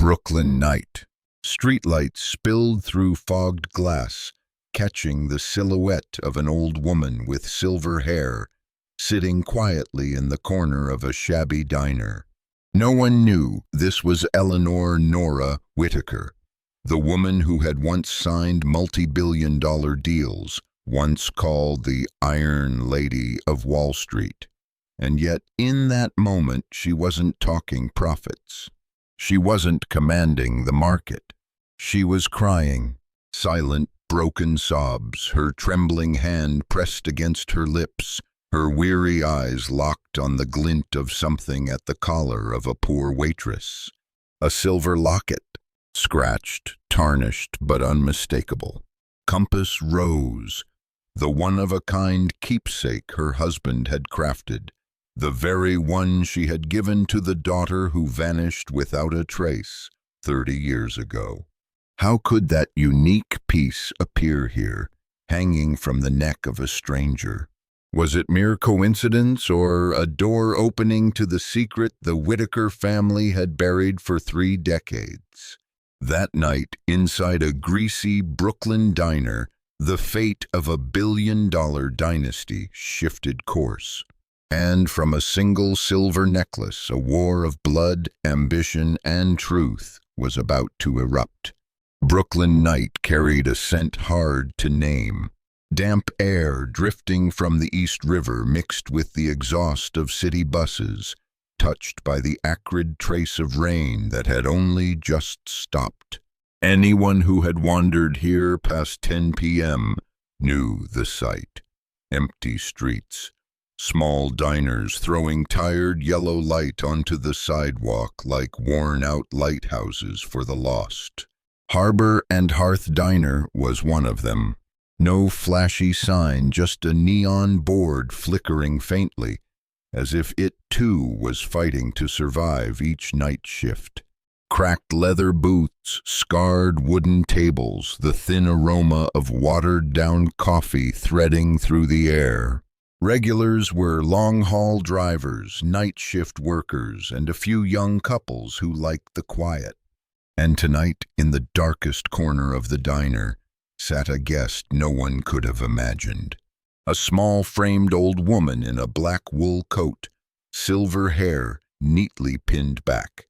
Brooklyn night. Streetlights spilled through fogged glass, catching the silhouette of an old woman with silver hair, sitting quietly in the corner of a shabby diner. No one knew this was Eleanor Nora Whitaker, the woman who had once signed multi-billion-dollar deals, once called the Iron Lady of Wall Street. And yet, in that moment, she wasn't talking profits. She wasn't commanding the market. She was crying, silent, broken sobs, her trembling hand pressed against her lips, her weary eyes locked on the glint of something at the collar of a poor waitress. A silver locket, scratched, tarnished, but unmistakable. Compass rose, the one-of-a-kind keepsake her husband had crafted, the very one she had given to the daughter who vanished without a trace 30 years ago. How could that unique piece appear here, hanging from the neck of a stranger? Was it mere coincidence or a door opening to the secret the Whitaker family had buried for 3 decades? That night, inside a greasy Brooklyn diner, the fate of a billion-dollar dynasty shifted course. And from a single silver necklace, a war of blood, ambition, and truth was about to erupt. Brooklyn night carried a scent hard to name. Damp air drifting from the East River mixed with the exhaust of city buses, touched by the acrid trace of rain that had only just stopped. Anyone who had wandered here past 10 p.m. knew the sight. Empty streets, small diners throwing tired yellow light onto the sidewalk like worn-out lighthouses for the lost. Harbor and Hearth Diner was one of them. No flashy sign, just a neon board flickering faintly, as if it too was fighting to survive each night shift. Cracked leather booths, scarred wooden tables, the thin aroma of watered-down coffee threading through the air. Regulars were long-haul drivers, night shift workers, and a few young couples who liked the quiet. And tonight, in the darkest corner of the diner, sat a guest no one could have imagined. A small framed old woman in a black wool coat, silver hair neatly pinned back.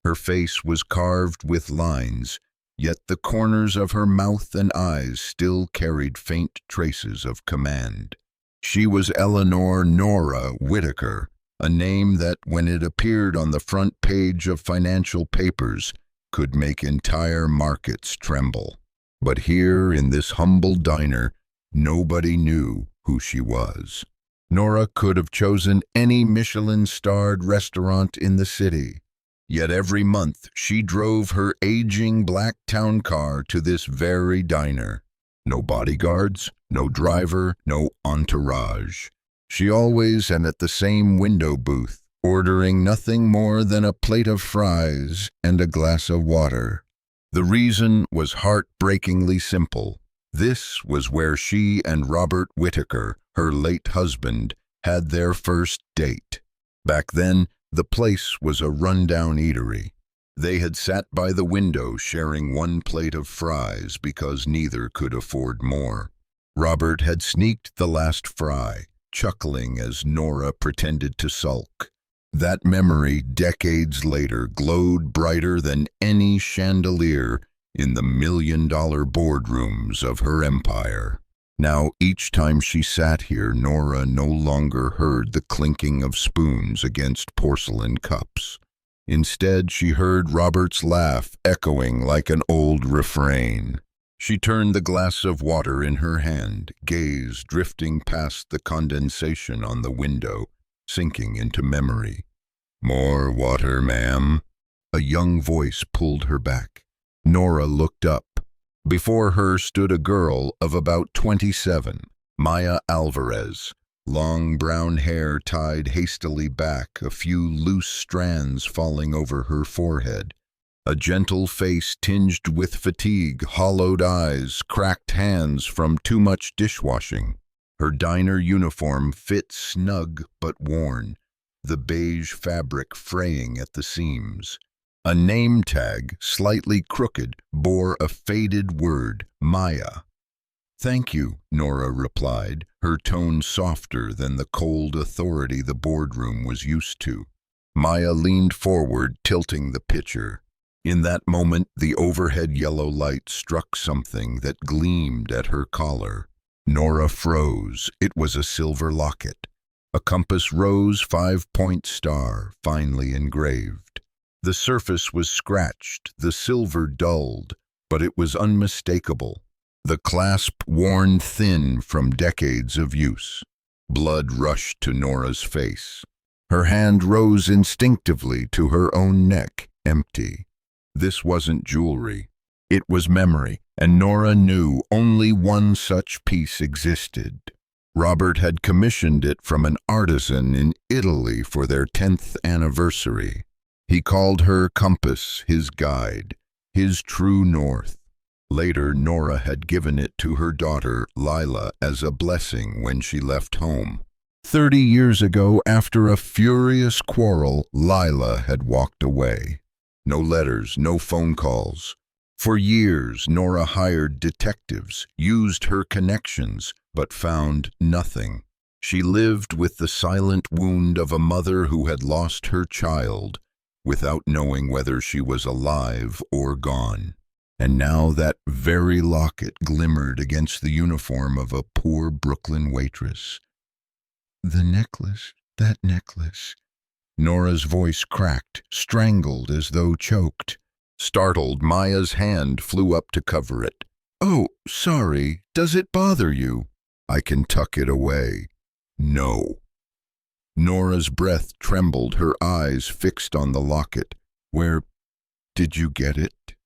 Her face was carved with lines, yet the corners of her mouth and eyes still carried faint traces of command. She was Eleanor Nora Whitaker, a name that, when it appeared on the front page of financial papers, could make entire markets tremble. But here, in this humble diner, nobody knew who she was. Nora could have chosen any Michelin-starred restaurant in the city. Yet every month she drove her aging black town car to this very diner. No bodyguards, no driver, no entourage. She always sat at the same window booth, ordering nothing more than a plate of fries and a glass of water. The reason was heartbreakingly simple. This was where she and Robert Whitaker, her late husband, had their first date. Back then, the place was a rundown eatery. They had sat by the window sharing one plate of fries because neither could afford more. Robert had sneaked the last fry, chuckling as Nora pretended to sulk. That memory, decades later, glowed brighter than any chandelier in the million-dollar boardrooms of her empire. Now, each time she sat here, Nora no longer heard the clinking of spoons against porcelain cups. Instead, she heard Robert's laugh echoing like an old refrain. She turned the glass of water in her hand, gaze drifting past the condensation on the window, sinking into memory. "More water, ma'am." A young voice pulled her back. Nora looked up. Before her stood a girl of about 27, Maya Alvarez, long brown hair tied hastily back, a few loose strands falling over her forehead, a gentle face tinged with fatigue, hollowed eyes, cracked hands from too much dishwashing. Her diner uniform fit snug but worn, the beige fabric fraying at the seams. A name tag, slightly crooked, bore a faded word, Maya. "Thank you," Nora replied, her tone softer than the cold authority the boardroom was used to. Maya leaned forward, tilting the pitcher. In that moment, the overhead yellow light struck something that gleamed at her collar. Nora froze. It was a silver locket. A compass rose 5-point star, finely engraved. The surface was scratched, the silver dulled, but it was unmistakable. The clasp worn thin from decades of use. Blood rushed to Nora's face. Her hand rose instinctively to her own neck, empty. This wasn't jewelry. It was memory, and Nora knew only one such piece existed. Robert had commissioned it from an artisan in Italy for their 10th anniversary. He called her compass, his guide, his true north. Later, Nora had given it to her daughter, Lila, as a blessing when she left home. 30 years ago, after a furious quarrel, Lila had walked away. No letters, no phone calls. For years, Nora hired detectives, used her connections, but found nothing. She lived with the silent wound of a mother who had lost her child, without knowing whether she was alive or gone. And now that very locket glimmered against the uniform of a poor Brooklyn waitress. "The necklace, that necklace." Nora's voice cracked, strangled as though choked. Startled, Maya's hand flew up to cover it. "Oh, sorry. Does it bother you?" "I can tuck it away." "No." Nora's breath trembled, her eyes fixed on the locket. "Where did you get it?"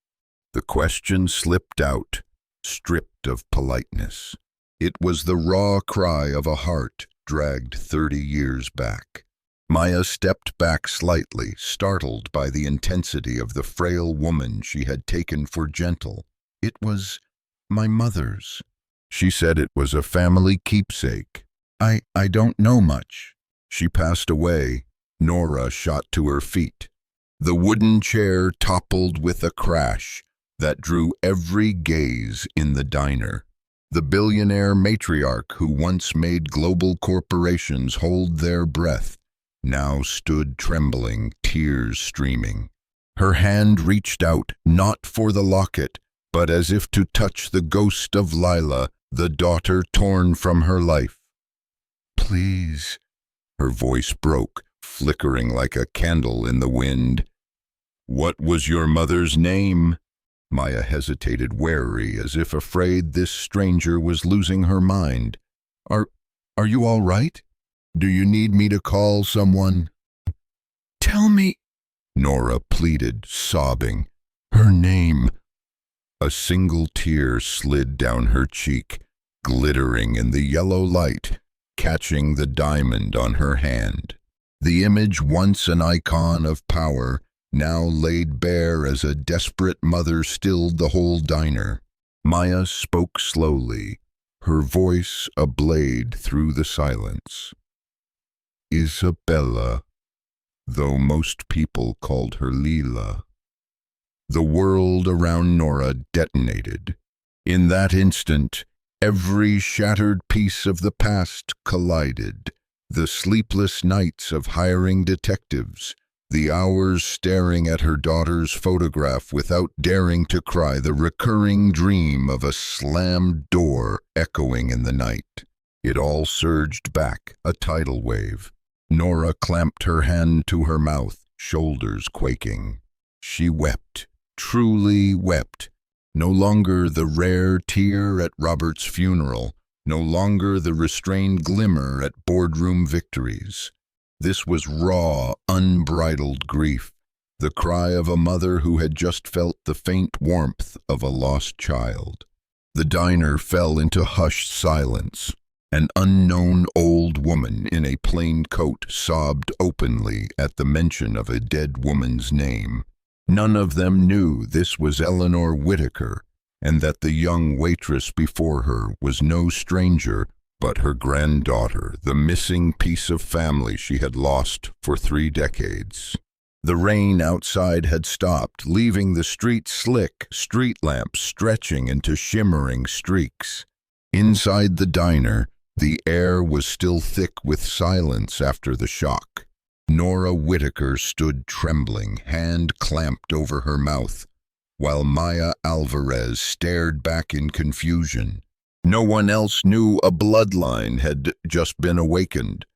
The question slipped out, stripped of politeness. It was the raw cry of a heart dragged 30 years back. Maya stepped back slightly, startled by the intensity of the frail woman she had taken for gentle. "It was my mother's." She said it was a family keepsake. I don't know much." "She passed away." Nora shot to her feet. The wooden chair toppled with a crash that drew every gaze in the diner. The billionaire matriarch who once made global corporations hold their breath now stood trembling, tears streaming. Her hand reached out, not for the locket, but as if to touch the ghost of Lila, the daughter torn from her life. "Please." Her voice broke, flickering like a candle in the wind. "What was your mother's name?" Maya hesitated, wary, as if afraid this stranger was losing her mind. Are you all right? Do you need me to call someone?" "Tell me," Nora pleaded, sobbing. "Her name." A single tear slid down her cheek, glittering in the yellow light, catching the diamond on her hand. The image, once an icon of power, now laid bare as a desperate mother, stilled the whole diner. Maya spoke slowly, her voice a blade through the silence. "Isabella, though most people called her Lila." The world around Nora detonated. In that instant, every shattered piece of the past collided. The sleepless nights of hiring detectives, the hours staring at her daughter's photograph without daring to cry, the recurring dream of a slammed door echoing in the night. It all surged back, a tidal wave. Nora clamped her hand to her mouth, shoulders quaking. She wept, truly wept. No longer the rare tear at Robert's funeral, no longer the restrained glimmer at boardroom victories. This was raw, unbridled grief, the cry of a mother who had just felt the faint warmth of a lost child. The diner fell into hushed silence. An unknown old woman in a plain coat sobbed openly at the mention of a dead woman's name. None of them knew this was Eleanor Whitaker, and that the young waitress before her was no stranger but her granddaughter, the missing piece of family she had lost for 3 decades. The rain outside had stopped, leaving the street slick, street lamps stretching into shimmering streaks. Inside the diner, the air was still thick with silence after the shock. Nora Whitaker stood trembling, hand clamped over her mouth, while Maya Alvarez stared back in confusion. No one else knew a bloodline had just been awakened.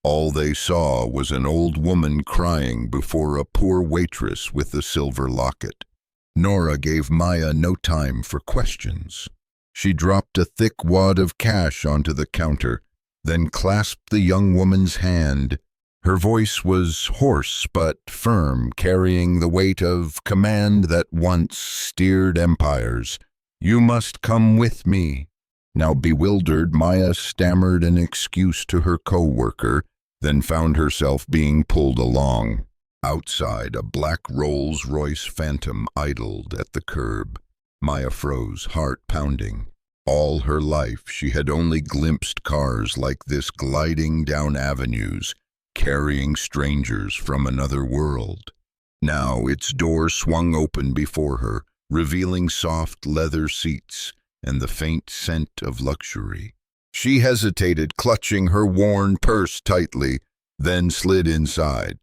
All they saw was an old woman crying before a poor waitress with a silver locket. Nora gave Maya no time for questions. She dropped a thick wad of cash onto the counter, then clasped the young woman's hand. Her voice was hoarse but firm, carrying the weight of command that once steered empires. "You must come with me." Now bewildered, Maya stammered an excuse to her co-worker, then found herself being pulled along. Outside, a black Rolls-Royce Phantom idled at the curb. Maya froze, heart pounding. All her life, she had only glimpsed cars like this gliding down avenues, carrying strangers from another world. Now its door swung open before her, revealing soft leather seats and the faint scent of luxury. She hesitated, clutching her worn purse tightly, then slid inside.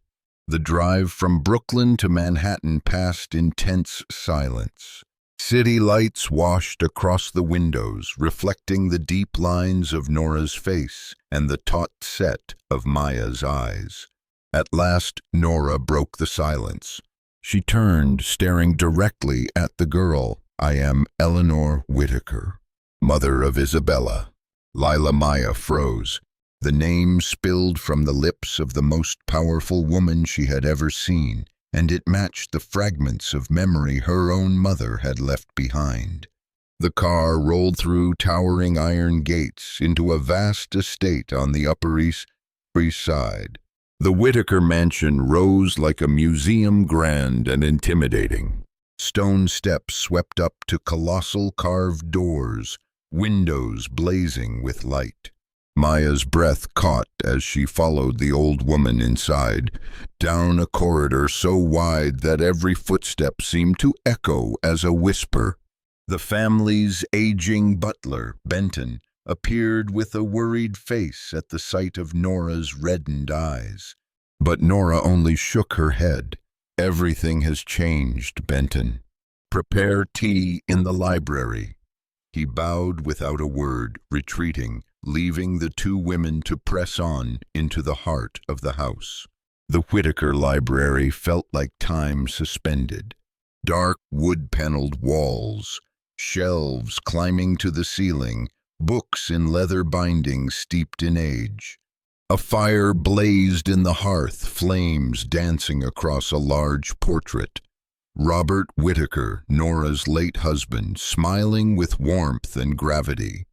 The drive from Brooklyn to Manhattan passed in tense silence. City lights washed across the windows, reflecting the deep lines of Nora's face and the taut set of Maya's eyes. At last, Nora broke the silence. She turned, staring directly at the girl. "I am Eleanor Whitaker, mother of Isabella." Lila Maya froze. The name spilled from the lips of the most powerful woman she had ever seen, and it matched the fragments of memory her own mother had left behind. The car rolled through towering iron gates into a vast estate on the Upper East Side. The Whitaker mansion rose like a museum, grand and intimidating. Stone steps swept up to colossal carved doors, windows blazing with light. Maya's breath caught as she followed the old woman inside, down a corridor so wide that every footstep seemed to echo as a whisper. The family's aging butler, Benton, appeared with a worried face at the sight of Nora's reddened eyes. But Nora only shook her head. "Everything has changed, Benton. Prepare tea in the library." He bowed without a word, retreating, leaving the two women to press on into the heart of the house. The Whitaker library felt like time suspended. Dark wood-paneled walls, shelves climbing to the ceiling, books in leather bindings steeped in age. A fire blazed in the hearth, flames dancing across a large portrait. Robert Whitaker, Nora's late husband, smiling with warmth and gravity.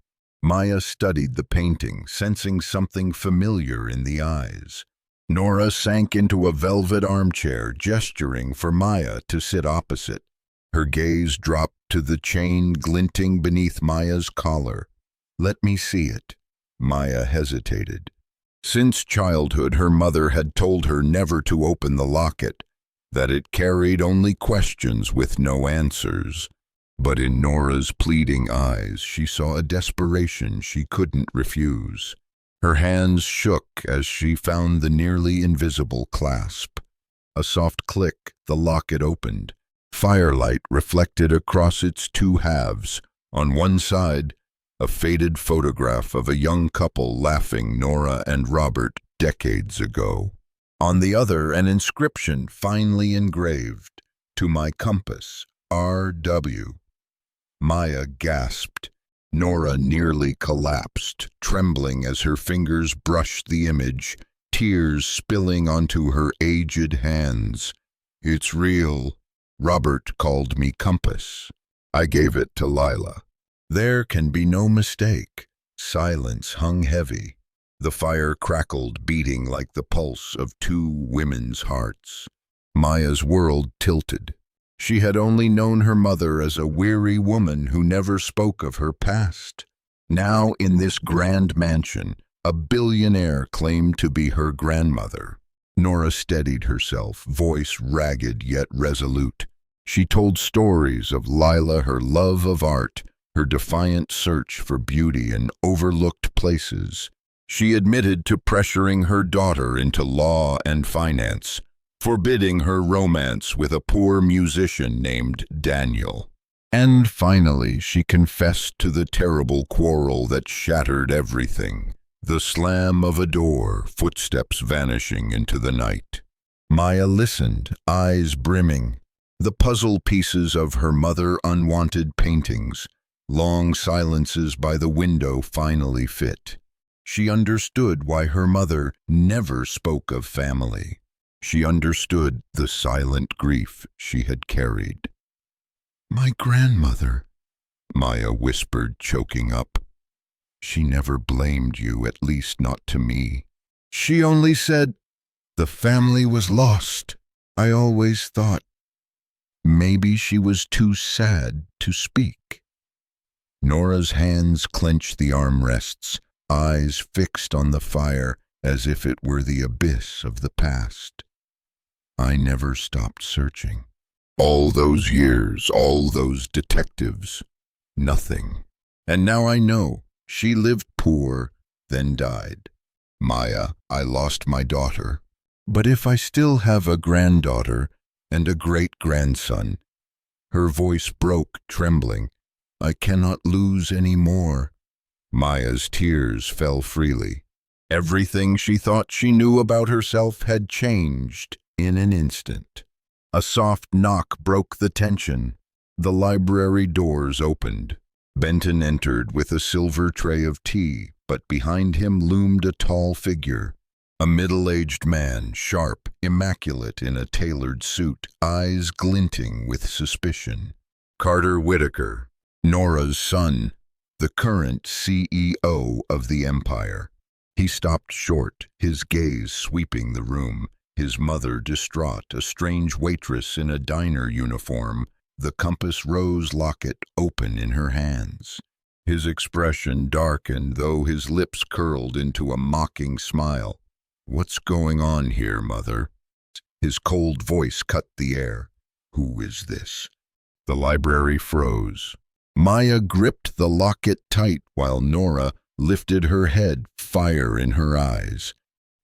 Maya studied the painting, sensing something familiar in the eyes. Nora sank into a velvet armchair, gesturing for Maya to sit opposite. Her gaze dropped to the chain glinting beneath Maya's collar. "Let me see it." Maya hesitated. Since childhood, her mother had told her never to open the locket, that it carried only questions with no answers. But in Nora's pleading eyes, she saw a desperation she couldn't refuse. Her hands shook as she found the nearly invisible clasp. A soft click, the locket opened. Firelight reflected across its two halves. On one side, a faded photograph of a young couple laughing, Nora and Robert, decades ago. On the other, an inscription finely engraved, "To my compass, R.W." Maya gasped. Nora nearly collapsed, trembling as her fingers brushed the image, tears spilling onto her aged hands. "It's real. Robert called me compass. I gave it to Lila." There can be no mistake. Silence hung heavy. The fire crackled, beating like the pulse of two women's hearts. Maya's world tilted. She had only known her mother as a weary woman who never spoke of her past. Now, in this grand mansion, a billionaire claimed to be her grandmother. Nora steadied herself, voice ragged yet resolute. She told stories of Lila, her love of art, her defiant search for beauty in overlooked places. She admitted to pressuring her daughter into law and finance, forbidding her romance with a poor musician named Daniel. And finally, she confessed to the terrible quarrel that shattered everything. The slam of a door, footsteps vanishing into the night. Maya listened, eyes brimming. The puzzle pieces of her mother's unwanted paintings, long silences by the window finally fit. She understood why her mother never spoke of family. She understood the silent grief she had carried. "My grandmother," Maya whispered, choking up. "She never blamed you, at least not to me. She only said the family was lost. I always thought maybe she was too sad to speak." Nora's hands clenched the armrests, eyes fixed on the fire as if it were the abyss of the past. "I never stopped searching. All those years, all those detectives, nothing. And now I know. She lived poor, then died. Maya, I lost my daughter. But if I still have a granddaughter and a great-grandson," her voice broke, trembling, "I cannot lose any more." Maya's tears fell freely. Everything she thought she knew about herself had changed in an instant. A soft knock broke the tension. The library doors opened. Benton entered with a silver tray of tea, but behind him loomed a tall figure. A middle-aged man, sharp, immaculate in a tailored suit, eyes glinting with suspicion. Carter Whitaker, Nora's son, the current CEO of the empire. He stopped short, his gaze sweeping the room, his mother distraught, a strange waitress in a diner uniform, the compass rose locket open in her hands. His expression darkened, though his lips curled into a mocking smile. "What's going on here, Mother?" His cold voice cut the air. "Who is this?" The library froze. Maya gripped the locket tight while Nora lifted her head, fire in her eyes.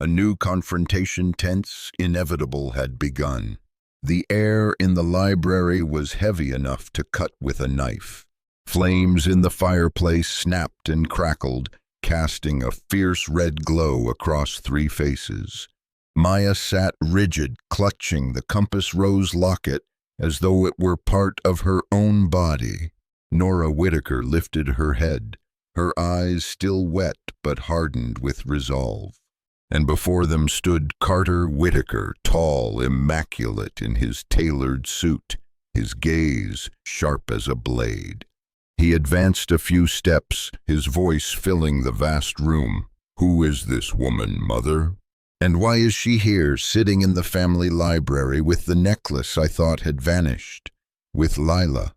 A new confrontation, tense, inevitable, had begun. The air in the library was heavy enough to cut with a knife. Flames in the fireplace snapped and crackled, casting a fierce red glow across three faces. Maya sat rigid, clutching the compass rose locket as though it were part of her own body. Nora Whitaker lifted her head, her eyes still wet but hardened with resolve. And before them stood Carter Whitaker, tall, immaculate in his tailored suit, his gaze sharp as a blade. He advanced a few steps, his voice filling the vast room. "Who is this woman, Mother? And why is she here, sitting in the family library with the necklace I thought had vanished? With Lila?"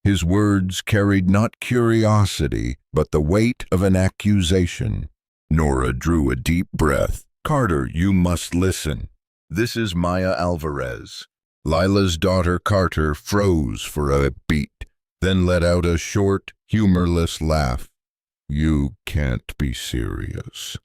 His words carried not curiosity, but the weight of an accusation. Nora drew a deep breath. "Carter, you must listen. This is Maya Alvarez." Lila's daughter Carter froze for a beat, then let out a short, humorless laugh. "You can't be serious.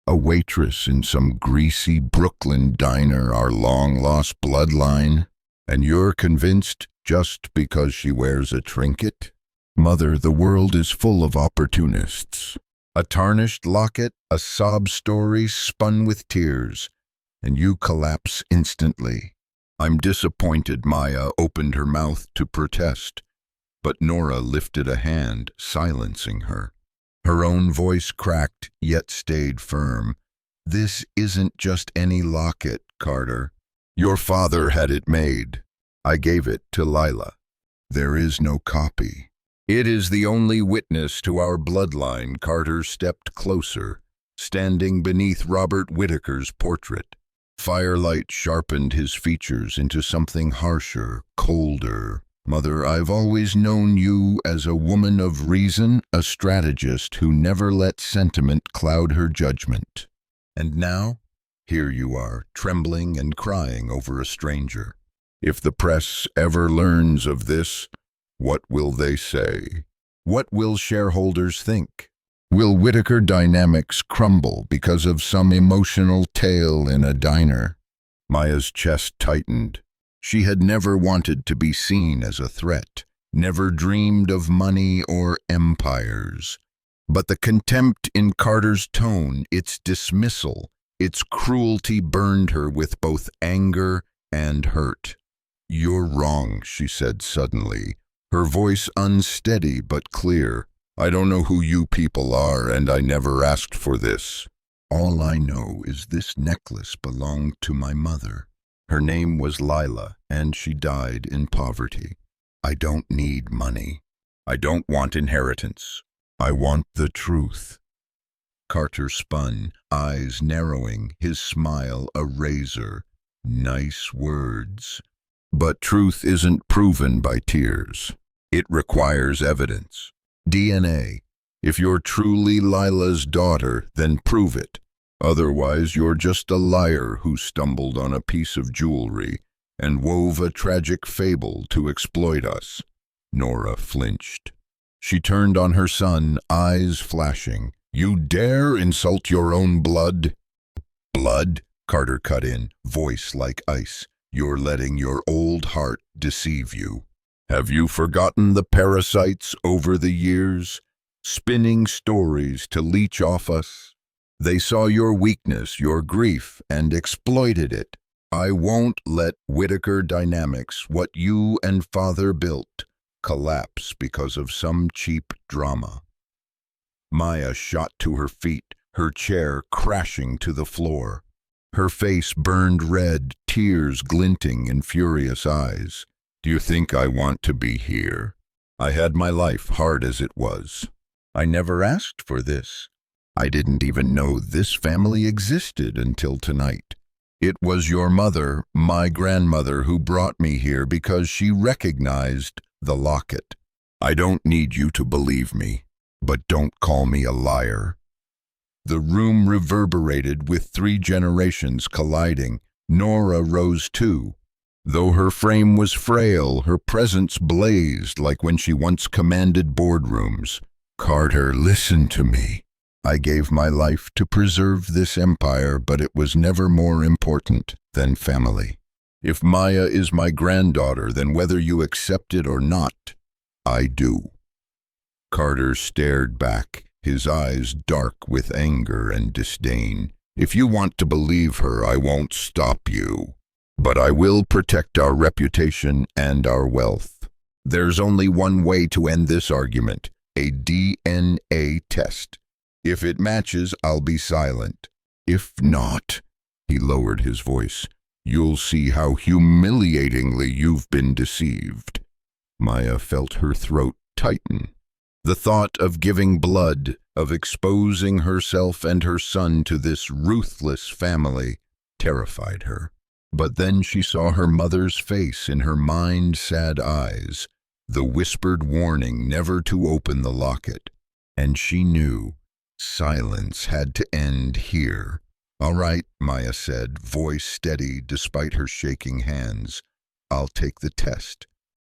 A waitress in some greasy Brooklyn diner, our long-lost bloodline, and you're convinced just because she wears a trinket? Mother, the world is full of opportunists. A tarnished locket, a sob story spun with tears, and you collapse instantly." "I'm disappointed," Maya opened her mouth to protest, but Nora lifted a hand, silencing her. Her own voice cracked, yet stayed firm. "This isn't just any locket, Carter. Your father had it made. I gave it to Lila. There is no copy. It is the only witness to our bloodline." Carter stepped closer, standing beneath Robert Whitaker's portrait. Firelight sharpened his features into something harsher, colder. "Mother, I've always known you as a woman of reason, a strategist who never let sentiment cloud her judgment. And now?" here you are, trembling and crying over a stranger. If the press ever learns of this, what will they say? What will shareholders think? Will Whitaker dynamics crumble because of some emotional tale in a diner? Maya's chest tightened. She had never wanted to be seen as a threat, never dreamed of money or empires. But the contempt in Carter's tone, its dismissal, its cruelty burned her with both anger and hurt. "You're wrong," she said suddenly, her voice unsteady but clear. "I don't know who you people are, and I never asked for this. All I know is this necklace belonged to my mother. Her name was Lila, and she died in poverty. I don't need money. I don't want inheritance. I want the truth." Carter spun, eyes narrowing, his smile a razor. Nice words. But truth isn't proven by tears. It requires evidence. DNA. If you're truly Lila's daughter, then prove it. Otherwise, you're just a liar who stumbled on a piece of jewelry and wove a tragic fable to exploit us. Nora flinched. She turned on her son, eyes flashing. "You dare insult your own blood?" "Blood?" Carter cut in, voice like ice. "You're letting your old heart deceive you. Have you forgotten the parasites over the years, spinning stories to leech off us? They saw your weakness, your grief, and exploited it. I won't let Whitaker Dynamics, what you and Father built, collapse because of some cheap drama." Maya shot to her feet, her chair crashing to the floor. Her face burned red, tears glinting in furious eyes. "Do you think I want to be here? I had my life, hard as it was. I never asked for this. I didn't even know this family existed until tonight. It was your mother, my grandmother, who brought me here because she recognized the locket. I don't need you to believe me, but don't call me a liar." The room reverberated with 3 generations colliding. Nora rose too. Though her frame was frail, her presence blazed like when she once commanded boardrooms. "Carter, listen to me. I gave my life to preserve this empire, but it was never more important than family. If Maya is my granddaughter, then whether you accept it or not, I do." Carter stared back, his eyes dark with anger and disdain. "If you want to believe her, I won't stop you. But I will protect our reputation and our wealth. There's only one way to end this argument, a DNA test. If it matches, I'll be silent. If not," he lowered his voice, "you'll see how humiliatingly you've been deceived." Maya felt her throat tighten. The thought of giving blood, of exposing herself and her son to this ruthless family, terrified her. But then she saw her mother's face in her mind-sad eyes, the whispered warning never to open the locket, and she knew silence had to end here. "All right," Maya said, voice steady despite her shaking hands. "I'll take the test.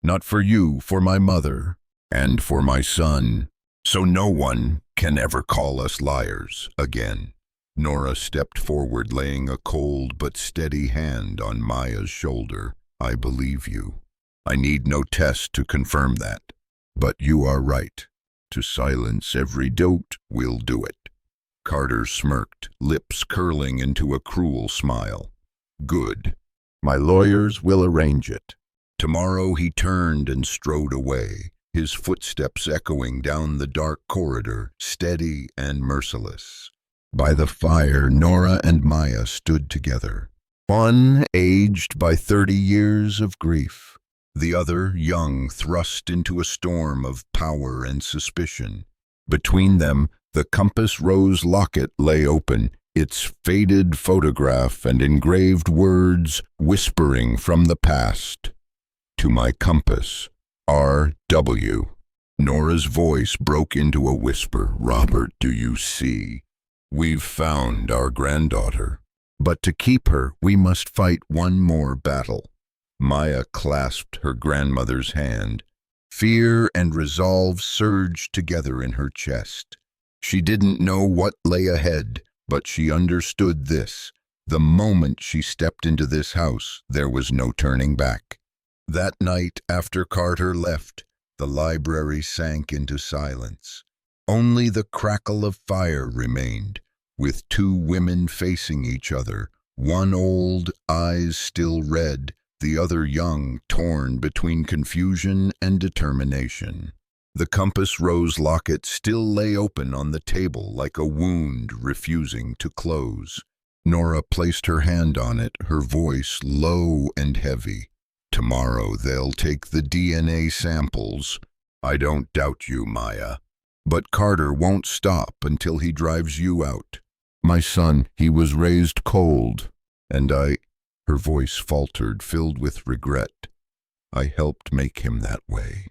Not for you, for my mother, and for my son, so no one can ever call us liars again." Nora stepped forward, laying a cold but steady hand on Maya's shoulder. "I believe you. I need no test to confirm that. But you are right. To silence every doubt, we'll do it." Carter smirked, lips curling into a cruel smile. "Good. My lawyers will arrange it." Tomorrow he turned and strode away, his footsteps echoing down the dark corridor, steady and merciless. By the fire, Nora and Maya stood together. One aged by 30 years of grief, the other young, thrust into a storm of power and suspicion. Between them, the compass rose locket lay open, its faded photograph and engraved words whispering from the past. "To my compass, R.W." Nora's voice broke into a whisper. "Robert, do you see? We've found our granddaughter. But to keep her, we must fight one more battle. Maya clasped her grandmother's hand. Fear and resolve surged together in her chest. She didn't know what lay ahead, but she understood this. The moment she stepped into this house, there was no turning back. That night, after Carter left, the library sank into silence. Only the crackle of fire remained, with two women facing each other, one old, eyes still red, the other young, torn between confusion and determination. The compass rose locket still lay open on the table like a wound refusing to close. Nora placed her hand on it, her voice low and heavy. Tomorrow they'll take the DNA samples. I don't doubt you, Maya. But Carter won't stop until he drives you out. My son, he was raised cold, and her voice faltered, filled with regret. I helped make him that way.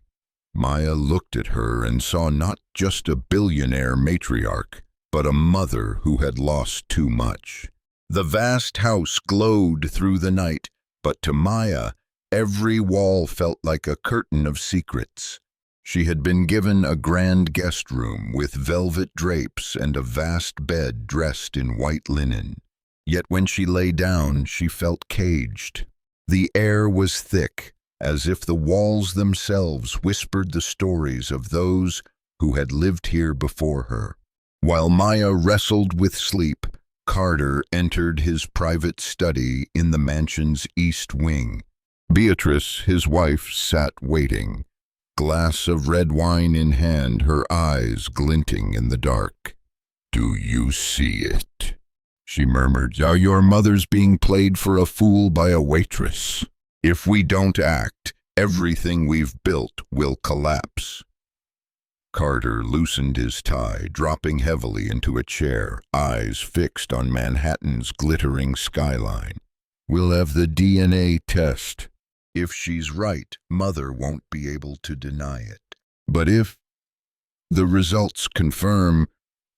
Maya looked at her and saw not just a billionaire matriarch, but a mother who had lost too much. The vast house glowed through the night, but to Maya, every wall felt like a curtain of secrets. She had been given a grand guest room with velvet drapes and a vast bed dressed in white linen. Yet when she lay down, she felt caged. The air was thick, as if the walls themselves whispered the stories of those who had lived here before her. While Maya wrestled with sleep, Carter entered his private study in the mansion's east wing. Beatrice, his wife, sat waiting, glass of red wine in hand, her eyes glinting in the dark. "Do you see it?" she murmured. "Are your mother's being played for a fool by a waitress? If we don't act, everything we've built will collapse." Carter loosened his tie, dropping heavily into a chair, eyes fixed on Manhattan's glittering skyline. "We'll have the DNA test. If she's right, Mother won't be able to deny it. But if the results confirm—"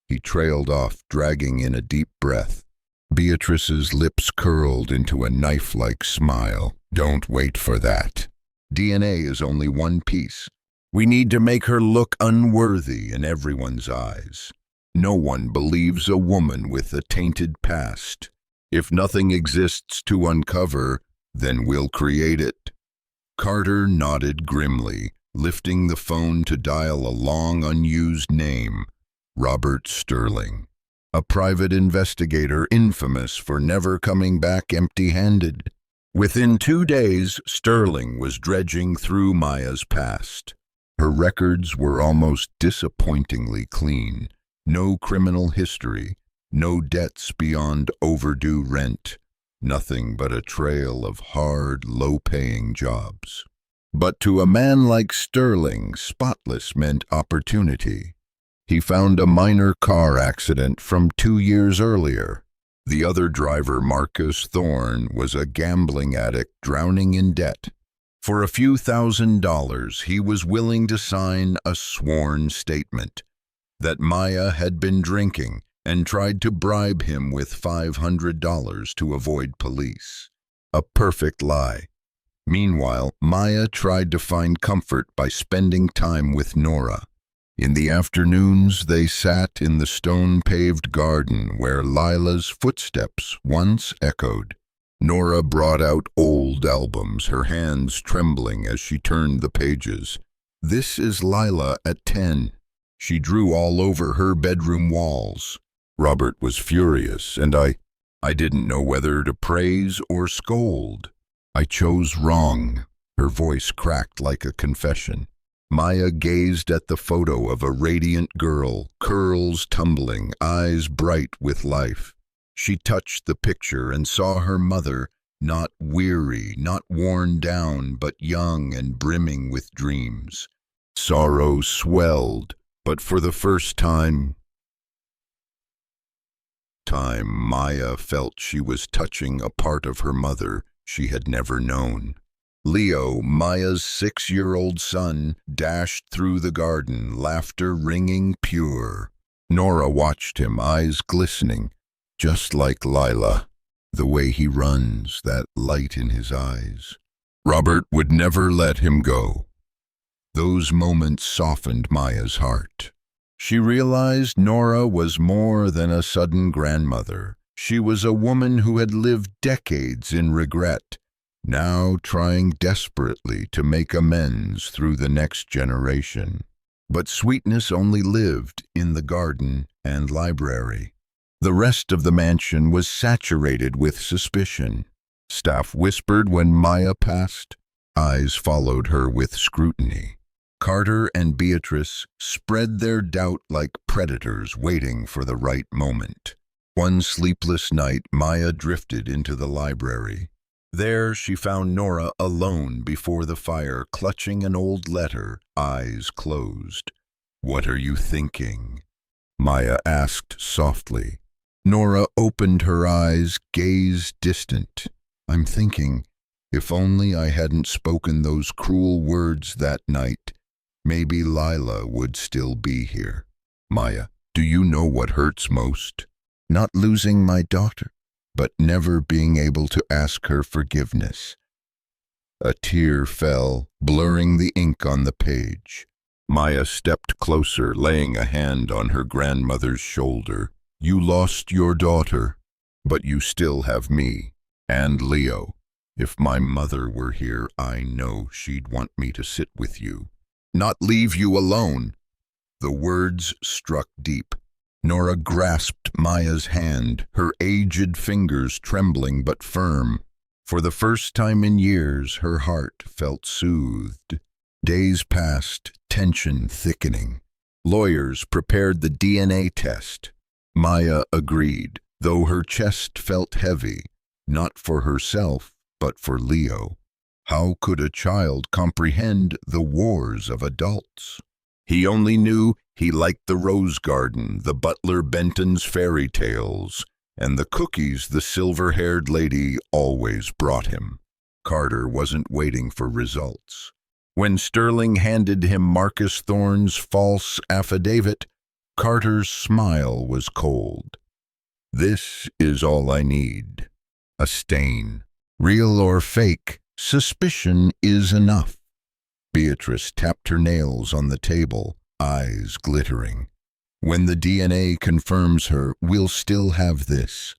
He trailed off, dragging in a deep breath. Beatrice's lips curled into a knife-like smile. "Don't wait for that. DNA is only one piece. We need to make her look unworthy in everyone's eyes. No one believes a woman with a tainted past. If nothing exists to uncover, then we'll create it." Carter nodded grimly, lifting the phone to dial a long unused name. Robert Sterling, a private investigator infamous for never coming back empty-handed. Within 2 days, Sterling was dredging through Maya's past. Her records were almost disappointingly clean. No criminal history, no debts beyond overdue rent, nothing but a trail of hard, low-paying jobs. But to a man like Sterling, spotless meant opportunity. He found a minor car accident from 2 years earlier. The other driver, Marcus Thorne, was a gambling addict drowning in debt. For a few $1,000s, he was willing to sign a sworn statement that Maya had been drinking and tried to bribe him with $500 to avoid police. A perfect lie. Meanwhile, Maya tried to find comfort by spending time with Nora. In the afternoons, they sat in the stone-paved garden where Lila's footsteps once echoed. Nora brought out old albums, her hands trembling as she turned the pages. "This is Lila at 10. She drew all over her bedroom walls." Robert was furious, and I didn't know whether to praise or scold. "I chose wrong." Her voice cracked like a confession. Maya gazed at the photo of a radiant girl, curls tumbling, eyes bright with life. She touched the picture and saw her mother, not weary, not worn down, but young and brimming with dreams. Sorrow swelled, but for the first time, Maya felt she was touching a part of her mother she had never known. Leo, Maya's 6-year-old son, dashed through the garden, laughter ringing pure. Nora watched him, eyes glistening, just like Lila. The way he runs, that light in his eyes. Robert would never let him go. Those moments softened Maya's heart. She realized Nora was more than a sudden grandmother. She was a woman who had lived decades in regret, now trying desperately to make amends through the next generation. But sweetness only lived in the garden and library. The rest of the mansion was saturated with suspicion. Staff whispered when Maya passed. Eyes followed her with scrutiny. Carter and Beatrice spread their doubt like predators waiting for the right moment. One sleepless night, Maya drifted into the library. There she found Nora alone before the fire, clutching an old letter, eyes closed. "What are you thinking?" Maya asked softly. Nora opened her eyes, gaze distant. "I'm thinking, if only I hadn't spoken those cruel words that night, maybe Lila would still be here." "Maya, do you know what hurts most? Not losing my daughter, but never being able to ask her forgiveness." A tear fell, blurring the ink on the page. Maya stepped closer, laying a hand on her grandmother's shoulder. "You lost your daughter, but you still have me and Leo. If my mother were here, I know she'd want me to sit with you, not leave you alone." The words struck deep. Nora grasped Maya's hand, her aged fingers trembling but firm. For the first time in years, her heart felt soothed. Days passed, tension thickening. Lawyers prepared the DNA test. Maya agreed, though her chest felt heavy, not for herself, but for Leo. How could a child comprehend the wars of adults? He only knew he liked the rose garden, the butler Benton's fairy tales, and the cookies the silver-haired lady always brought him. Carter wasn't waiting for results. When Sterling handed him Marcus Thorne's false affidavit, Carter's smile was cold. "This is all I need. A stain. Real or fake, suspicion is enough." Beatrice tapped her nails on the table, eyes glittering. "When the DNA confirms her, we'll still have this.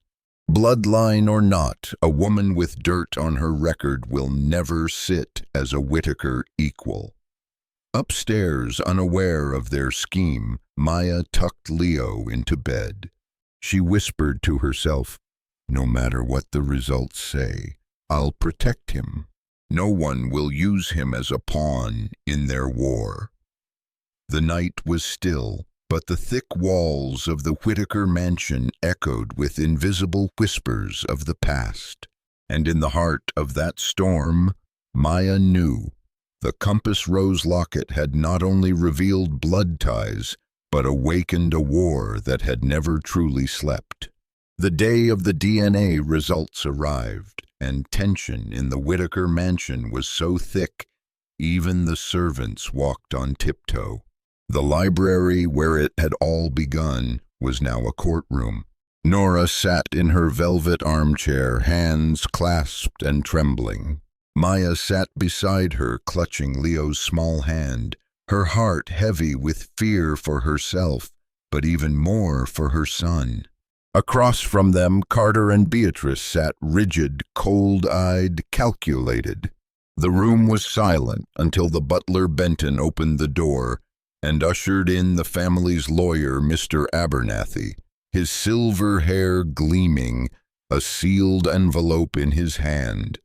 Bloodline or not, a woman with dirt on her record will never sit as a Whitaker equal." Upstairs, unaware of their scheme, Maya tucked Leo into bed. She whispered to herself, "No matter what the results say, I'll protect him. No one will use him as a pawn in their war." The night was still, but the thick walls of the Whitaker mansion echoed with invisible whispers of the past. And in the heart of that storm, Maya knew the compass rose locket had not only revealed blood ties, but awakened a war that had never truly slept. The day of the DNA results arrived, and tension in the Whitaker mansion was so thick, even the servants walked on tiptoe. The library, where it had all begun, was now a courtroom. Nora sat in her velvet armchair, hands clasped and trembling. Maya sat beside her, clutching Leo's small hand, her heart heavy with fear for herself, but even more for her son. Across from them, Carter and Beatrice sat rigid, cold-eyed, calculated. The room was silent until the butler Benton opened the door and ushered in the family's lawyer, Mr. Abernathy, his silver hair gleaming, a sealed envelope in his hand.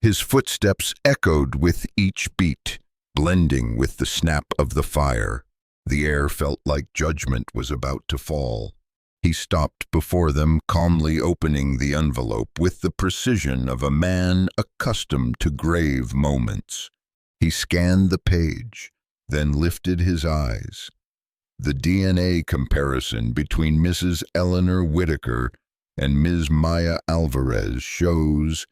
His footsteps echoed with each beat, blending with the snap of the fire. The air felt like judgment was about to fall. He stopped before them, calmly opening the envelope with the precision of a man accustomed to grave moments. He scanned the page, then lifted his eyes. The DNA comparison between Mrs. Eleanor Whitaker and Ms. Maya Alvarez shows.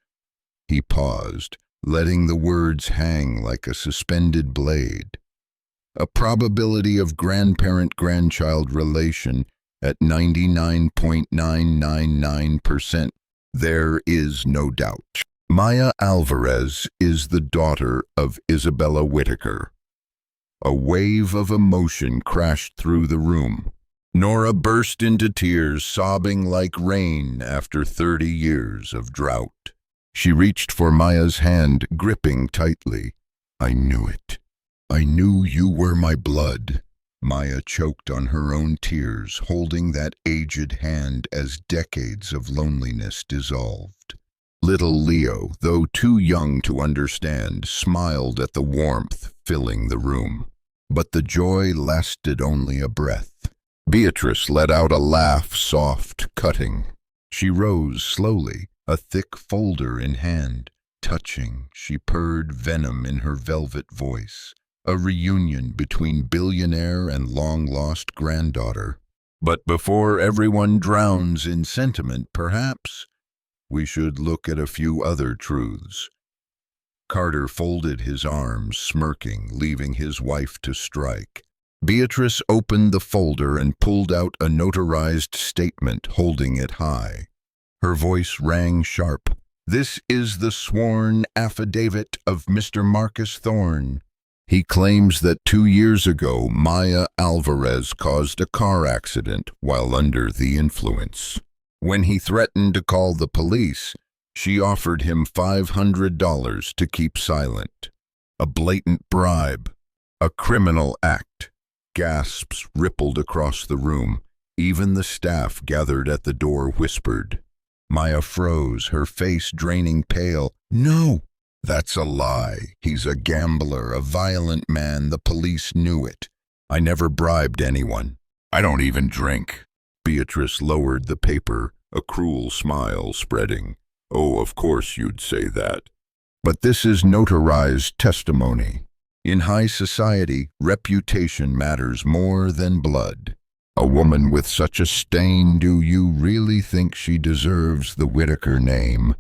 He paused, letting the words hang like a suspended blade. A probability of grandparent-grandchild relation at 99.999%, There is no doubt. Maya Alvarez is the daughter of Isabella Whitaker. A wave of emotion crashed through the room. Nora burst into tears, sobbing like rain after 30 years of drought. She reached for Maya's hand, gripping tightly. I knew it. I knew you were my blood. Maya choked on her own tears, holding that aged hand as decades of loneliness dissolved. Little Leo, though too young to understand, smiled at the warmth filling the room. But the joy lasted only a breath. Beatrice let out a laugh, soft, cutting. She rose slowly, a thick folder in hand. Touching, she purred venom in her velvet voice. A reunion between billionaire and long-lost granddaughter. But before everyone drowns in sentiment, perhaps we should look at a few other truths. Carter folded his arms, smirking, leaving his wife to strike. Beatrice opened the folder and pulled out a notarized statement, holding it high. Her voice rang sharp. This is the sworn affidavit of Mr. Marcus Thorne. He claims that 2 years ago, Maya Alvarez caused a car accident while under the influence. When he threatened to call the police, she offered him $500 to keep silent. A blatant bribe, a criminal act. Gasps rippled across the room. Even the staff gathered at the door whispered. Maya froze, her face draining pale. No! That's a lie. He's a gambler, a violent man. The police knew it. I never bribed anyone. I don't even drink. Beatrice lowered the paper, a cruel smile spreading. Oh, of course you'd say that. But this is notarized testimony. In high society, reputation matters more than blood. A woman with such a stain, do you really think she deserves the Whitaker name?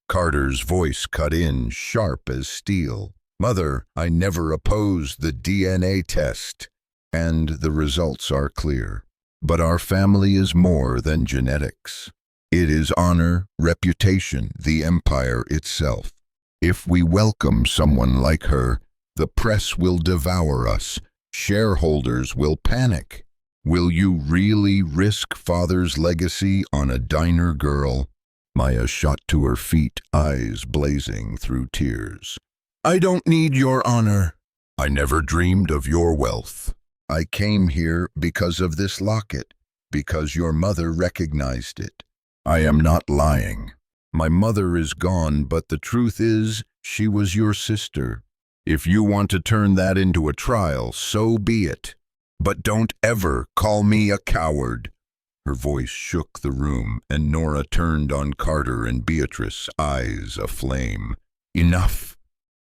Carter's voice cut in, sharp as steel. Mother, I never opposed the DNA test. And the results are clear. But our family is more than genetics. It is honor, reputation, the empire itself. If we welcome someone like her, the press will devour us. Shareholders will panic. Will you really risk father's legacy on a diner girl? Maya shot to her feet, eyes blazing through tears. I don't need your honor. I never dreamed of your wealth. I came here because of this locket, because your mother recognized it. I am not lying. My mother is gone, but the truth is, she was your sister. If you want to turn that into a trial, so be it. But don't ever call me a coward. Her voice shook the room, and Nora turned on Carter and Beatrice, eyes aflame. Enough!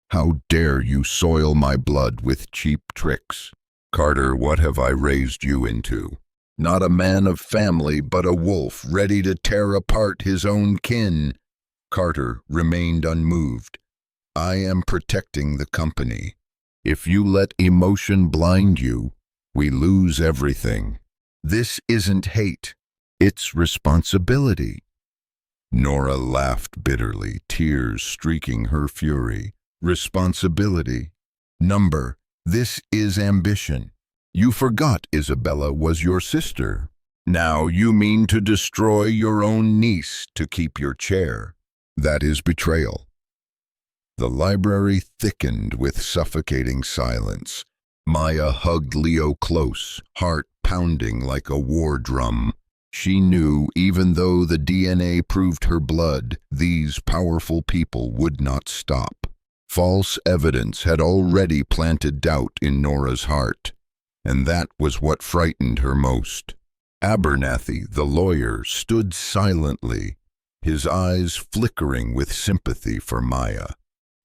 How dare you soil my blood with cheap tricks? Carter, what have I raised you into? Not a man of family, but a wolf ready to tear apart his own kin. Carter remained unmoved. I am protecting the company. If you let emotion blind you, we lose everything. This isn't hate. It's responsibility. Nora laughed bitterly, tears streaking her fury. Responsibility. Number. This is ambition. You forgot Isabella was your sister. Now you mean to destroy your own niece to keep your chair. That is betrayal. The library thickened with suffocating silence. Maya hugged Leo close, heart pounding like a war drum. She knew, even though the DNA proved her blood, these powerful people would not stop. False evidence had already planted doubt in Nora's heart, and that was what frightened her most. Abernathy, the lawyer, stood silently, his eyes flickering with sympathy for Maya.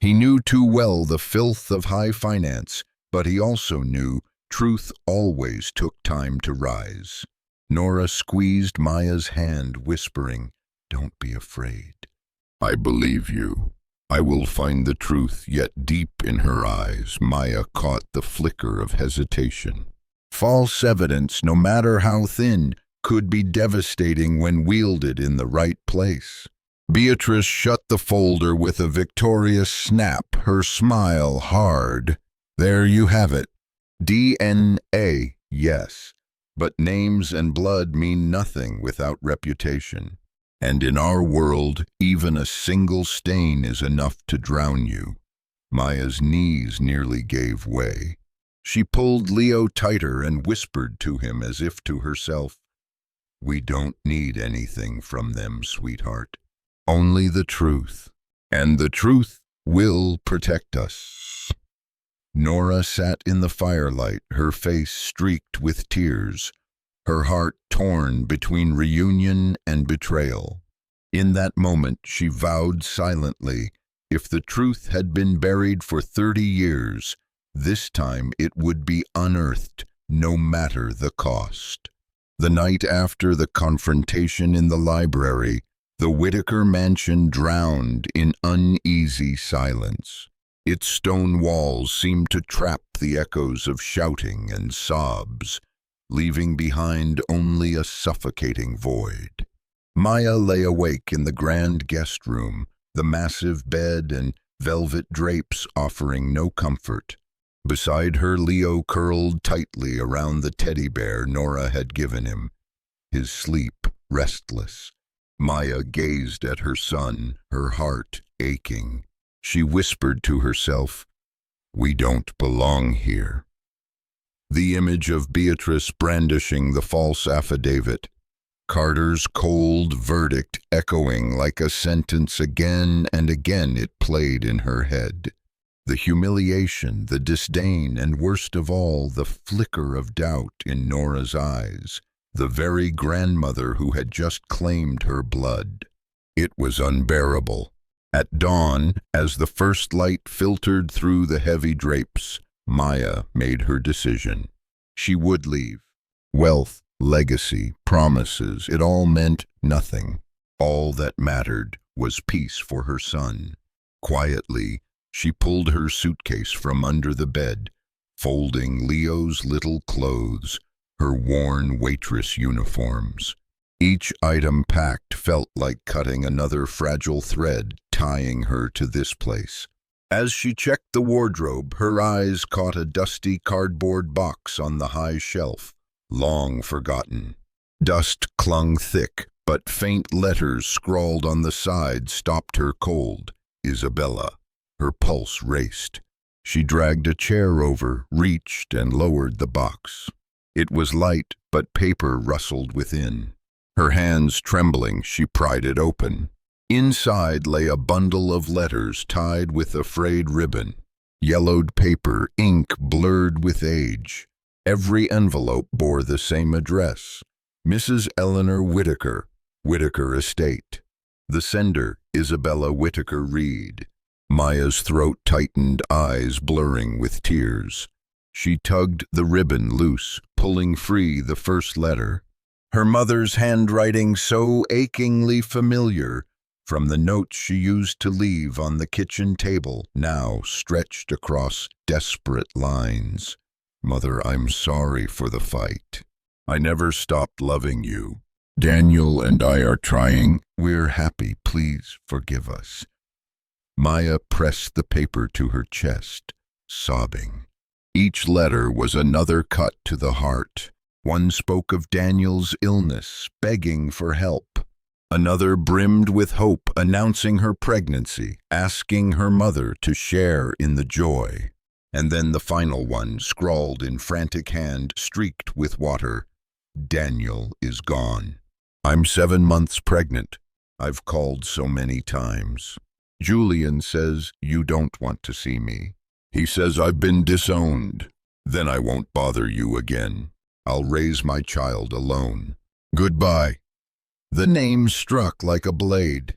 He knew too well the filth of high finance, but he also knew truth always took time to rise. Nora squeezed Maya's hand, whispering, "Don't be afraid. I believe you. I will find the truth." Yet deep in her eyes, Maya caught the flicker of hesitation. False evidence, no matter how thin, could be devastating when wielded in the right place. Beatrice shut the folder with a victorious snap, her smile hard. There you have it. DNA, yes, but names and blood mean nothing without reputation. And in our world, even a single stain is enough to drown you. Maya's knees nearly gave way. She pulled Leo tighter and whispered to him as if to herself, "We don't need anything from them, sweetheart. Only the truth. And the truth will protect us." Nora sat in the firelight, her face streaked with tears, her heart torn between reunion and betrayal. In that moment, she vowed silently, if the truth had been buried for 30 years, this time it would be unearthed, no matter the cost. The night after the confrontation in the library, the Whitaker mansion drowned in uneasy silence. Its stone walls seemed to trap the echoes of shouting and sobs, leaving behind only a suffocating void. Maya lay awake in the grand guest room, the massive bed and velvet drapes offering no comfort. Beside her, Leo curled tightly around the teddy bear Nora had given him, his sleep restless. Maya gazed at her son, her heart aching. She whispered to herself, "We don't belong here." The image of Beatrice brandishing the false affidavit, Carter's cold verdict echoing like a sentence again and again, it played in her head. The humiliation, the disdain, and worst of all, the flicker of doubt in Nora's eyes, the very grandmother who had just claimed her blood. It was unbearable. At dawn, as the first light filtered through the heavy drapes, Maya made her decision. She would leave. Wealth, legacy, promises, it all meant nothing. All that mattered was peace for her son. Quietly, she pulled her suitcase from under the bed, folding Leo's little clothes, her worn waitress uniforms. Each item packed felt like cutting another fragile thread, tying her to this place. As she checked the wardrobe, her eyes caught a dusty cardboard box on the high shelf, long forgotten. Dust clung thick, but faint letters scrawled on the side stopped her cold. Isabella. Her pulse raced. She dragged a chair over, reached, and lowered the box. It was light, but paper rustled within. Her hands trembling, she pried it open. Inside lay a bundle of letters tied with a frayed ribbon. Yellowed paper, ink blurred with age. Every envelope bore the same address: Mrs. Eleanor Whitaker, Whitaker Estate. The sender, Isabella Whitaker Reed. Maya's throat tightened, eyes blurring with tears. She tugged the ribbon loose, pulling free the first letter. Her mother's handwriting so achingly familiar, from the notes she used to leave on the kitchen table, now stretched across desperate lines. "Mother, I'm sorry for the fight. I never stopped loving you. Daniel and I are trying. We're happy. Please forgive us." Maya pressed the paper to her chest, sobbing. Each letter was another cut to the heart. One spoke of Daniel's illness, begging for help. Another brimmed with hope, announcing her pregnancy, asking her mother to share in the joy. And then the final one, scrawled in frantic hand, streaked with water: "Daniel is gone. I'm 7 months pregnant. I've called so many times. Julian says you don't want to see me. He says I've been disowned. Then I won't bother you again. I'll raise my child alone. Goodbye." The name struck like a blade.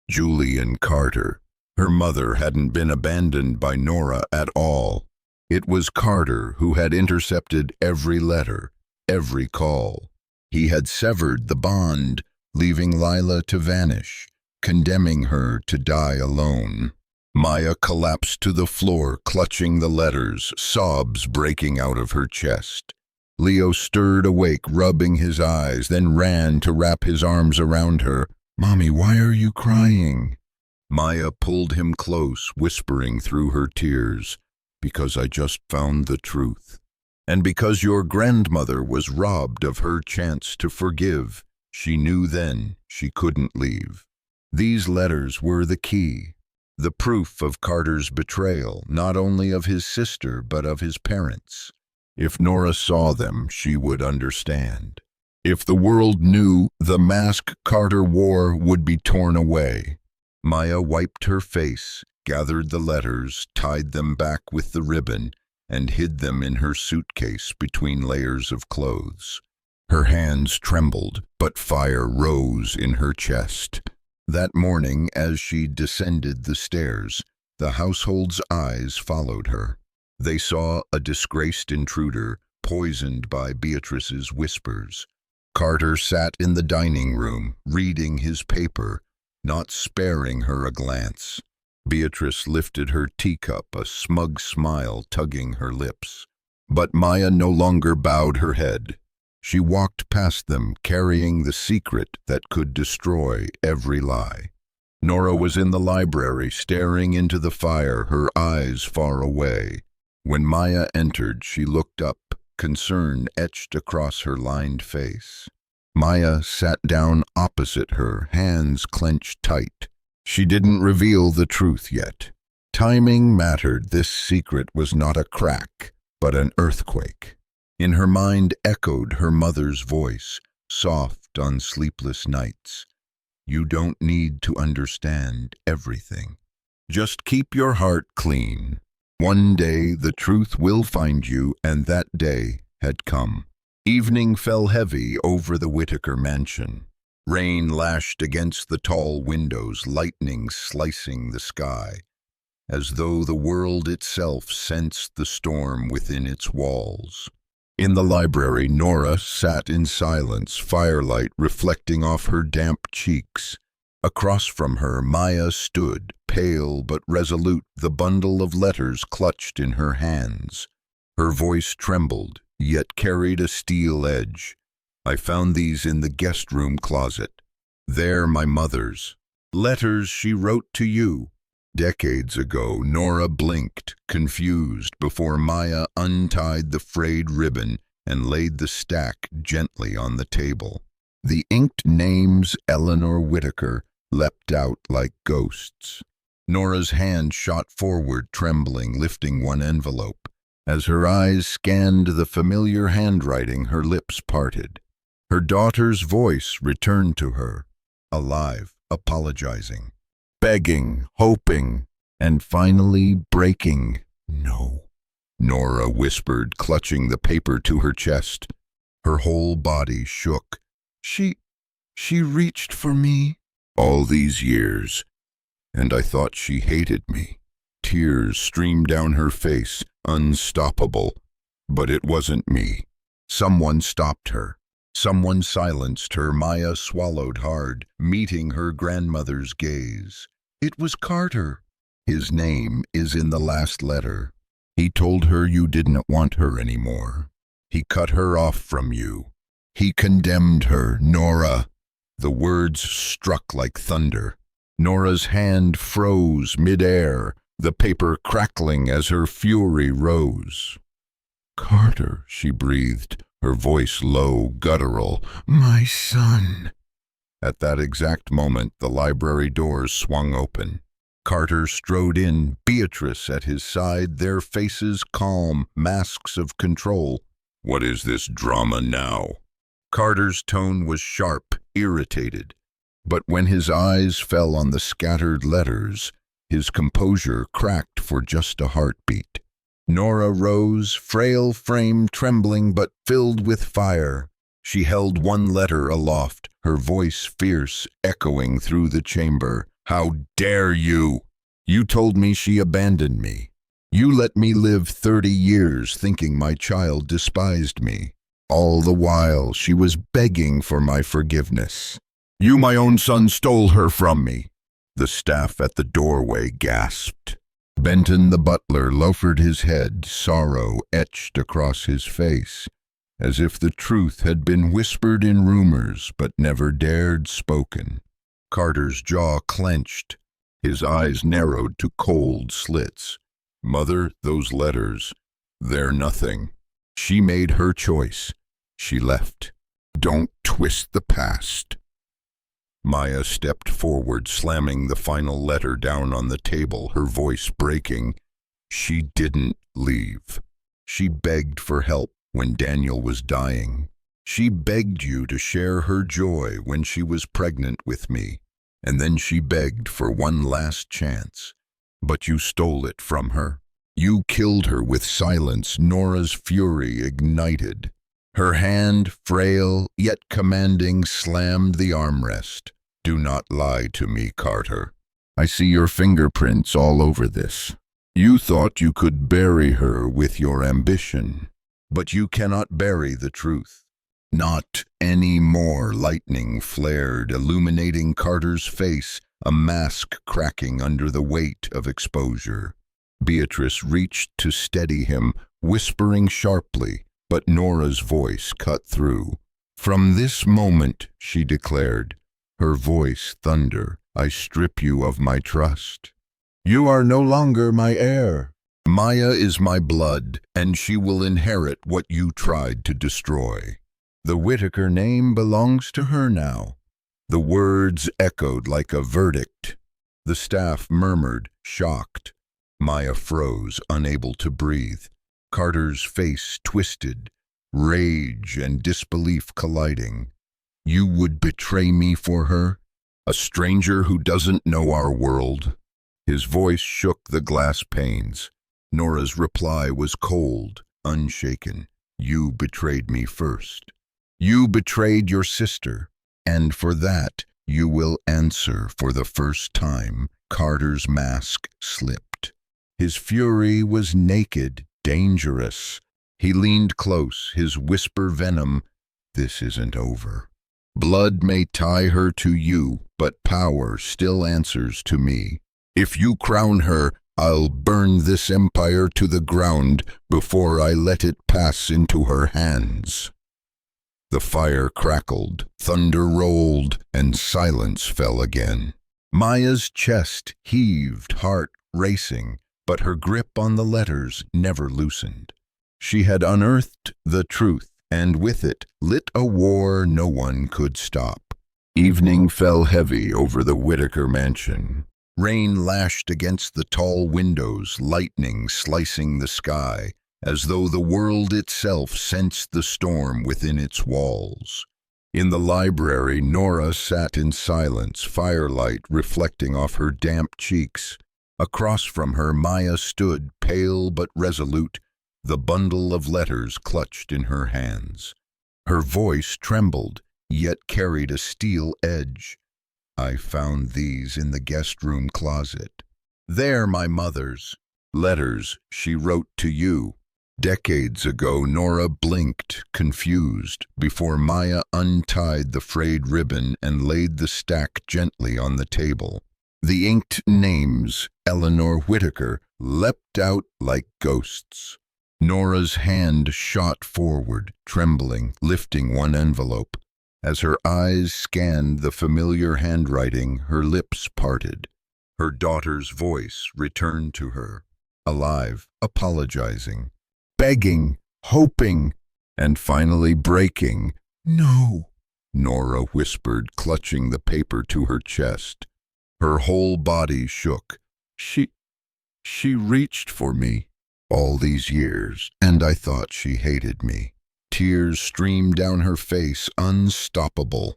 Julian Carter. Her mother hadn't been abandoned by Nora at all. It was Carter who had intercepted every letter, every call. He had severed the bond, leaving Lila to vanish, condemning her to die alone. Maya collapsed to the floor, clutching the letters, sobs breaking out of her chest. Leo stirred awake, rubbing his eyes, then ran to wrap his arms around her. "Mommy, why are you crying?" Maya pulled him close, whispering through her tears, "Because I just found the truth. And because your grandmother was robbed of her chance to forgive, she knew then she couldn't leave." These letters were the key, the proof of Carter's betrayal, not only of his sister but of his parents. If Nora saw them, she would understand. If the world knew, the mask Carter wore would be torn away. Maya wiped her face, gathered the letters, tied them back with the ribbon, and hid them in her suitcase between layers of clothes. Her hands trembled, but fire rose in her chest. That morning, as she descended the stairs, the household's eyes followed her. They saw a disgraced intruder, poisoned by Beatrice's whispers. Carter sat in the dining room, reading his paper, not sparing her a glance. Beatrice lifted her teacup, a smug smile tugging her lips. But Maya no longer bowed her head. She walked past them, carrying the secret that could destroy every lie. Nora was in the library, staring into the fire, her eyes far away. When Maya entered, she looked up, concern etched across her lined face. Maya sat down opposite her, hands clenched tight. She didn't reveal the truth yet. Timing mattered. This secret was not a crack, but an earthquake. In her mind echoed her mother's voice, soft on sleepless nights. "You don't need to understand everything. Just keep your heart clean. One day the truth will find you," and that day had come. Evening fell heavy over the Whitaker mansion. Rain lashed against the tall windows, lightning slicing the sky, as though the world itself sensed the storm within its walls. In the library, Nora sat in silence, firelight reflecting off her damp cheeks. Across from her, Maya stood, pale but resolute, the bundle of letters clutched in her hands. Her voice trembled, yet carried a steel edge. "I found these in the guest room closet. They're my mother's. Letters she wrote to you decades ago." Nora blinked, confused, before Maya untied the frayed ribbon and laid the stack gently on the table. The inked names Eleanor Whitaker leapt out like ghosts. Nora's hand shot forward, trembling, lifting one envelope. As her eyes scanned the familiar handwriting, her lips parted. Her daughter's voice returned to her, alive, apologizing, begging, hoping, and finally breaking. "No," Nora whispered, clutching the paper to her chest. Her whole body shook. She reached for me all these years, and I thought she hated me." Tears streamed down her face, unstoppable. But it wasn't me. Someone stopped her. Someone silenced her. Maya swallowed hard, meeting her grandmother's gaze. "It was Carter. His name is in the last letter. He told her you didn't want her anymore. He cut her off from you. He condemned her, Nora." The words struck like thunder. Nora's hand froze mid-air, the paper crackling as her fury rose. "Carter," she breathed, her voice low, guttural. "My son." At that exact moment, the library doors swung open. Carter strode in, Beatrice at his side, their faces calm, masks of control. "What is this drama now?" Carter's tone was sharp, irritated. But when his eyes fell on the scattered letters, his composure cracked for just a heartbeat. Nora rose, frail frame trembling but filled with fire. She held one letter aloft, her voice fierce, echoing through the chamber. "How dare you? You told me she abandoned me. You let me live 30 years thinking my child despised me. All the while she was begging for my forgiveness. You, my own son, stole her from me." The staff at the doorway gasped. Benton the butler lowered his head, sorrow etched across his face, as if the truth had been whispered in rumors but never dared spoken. Carter's jaw clenched. His eyes narrowed to cold slits. Mother, those letters, they're nothing. She made her choice. She left. Don't twist the past. Maya stepped forward, slamming the final letter down on the table, her voice breaking. She didn't leave. She begged for help when Daniel was dying. She begged you to share her joy when she was pregnant with me. And then she begged for one last chance. But you stole it from her. You killed her with silence. Nora's fury ignited. Her hand, frail yet commanding, slammed the armrest. Do not lie to me, Carter. I see your fingerprints all over this. You thought you could bury her with your ambition, but you cannot bury the truth. Not anymore. Lightning flared, illuminating Carter's face, a mask cracking under the weight of exposure. Beatrice reached to steady him, whispering sharply, but Nora's voice cut through. From this moment, she declared, her voice thunder, I strip you of my trust. You are no longer my heir. Maya is my blood, and she will inherit what you tried to destroy. The Whitaker name belongs to her now. The words echoed like a verdict. The staff murmured, shocked. Maya froze, unable to breathe. Carter's face twisted, rage and disbelief colliding. You would betray me for her? A stranger who doesn't know our world? His voice shook the glass panes. Nora's reply was cold, unshaken. You betrayed me first. You betrayed your sister, and for that you will answer for the first time. Carter's mask slipped. His fury was naked, dangerous. He leaned close, his whisper venom. This isn't over. Blood may tie her to you, but power still answers to me. If you crown her, I'll burn this empire to the ground before I let it pass into her hands. The fire crackled, thunder rolled, and silence fell again. Maya's chest heaved, heart racing, but her grip on the letters never loosened. She had unearthed the truth, and with it lit a war no one could stop. Evening fell heavy over the Whitaker mansion. Rain lashed against the tall windows, lightning slicing the sky, as though the world itself sensed the storm within its walls. In the library, Nora sat in silence, firelight reflecting off her damp cheeks. Across from her, Maya stood, pale but resolute, the bundle of letters clutched in her hands. Her voice trembled, yet carried a steel edge. I found these in the guest room closet. They're my mother's. Letters she wrote to you. Decades ago. Nora blinked, confused, before Maya untied the frayed ribbon and laid the stack gently on the table. The inked names, Eleanor Whitaker, leapt out like ghosts. Nora's hand shot forward, trembling, lifting one envelope. As her eyes scanned the familiar handwriting, her lips parted. Her daughter's voice returned to her, alive, apologizing, begging, hoping, and finally breaking. No, Nora whispered, clutching the paper to her chest. Her whole body shook. She reached for me all these years, and I thought she hated me. Tears streamed down her face, unstoppable.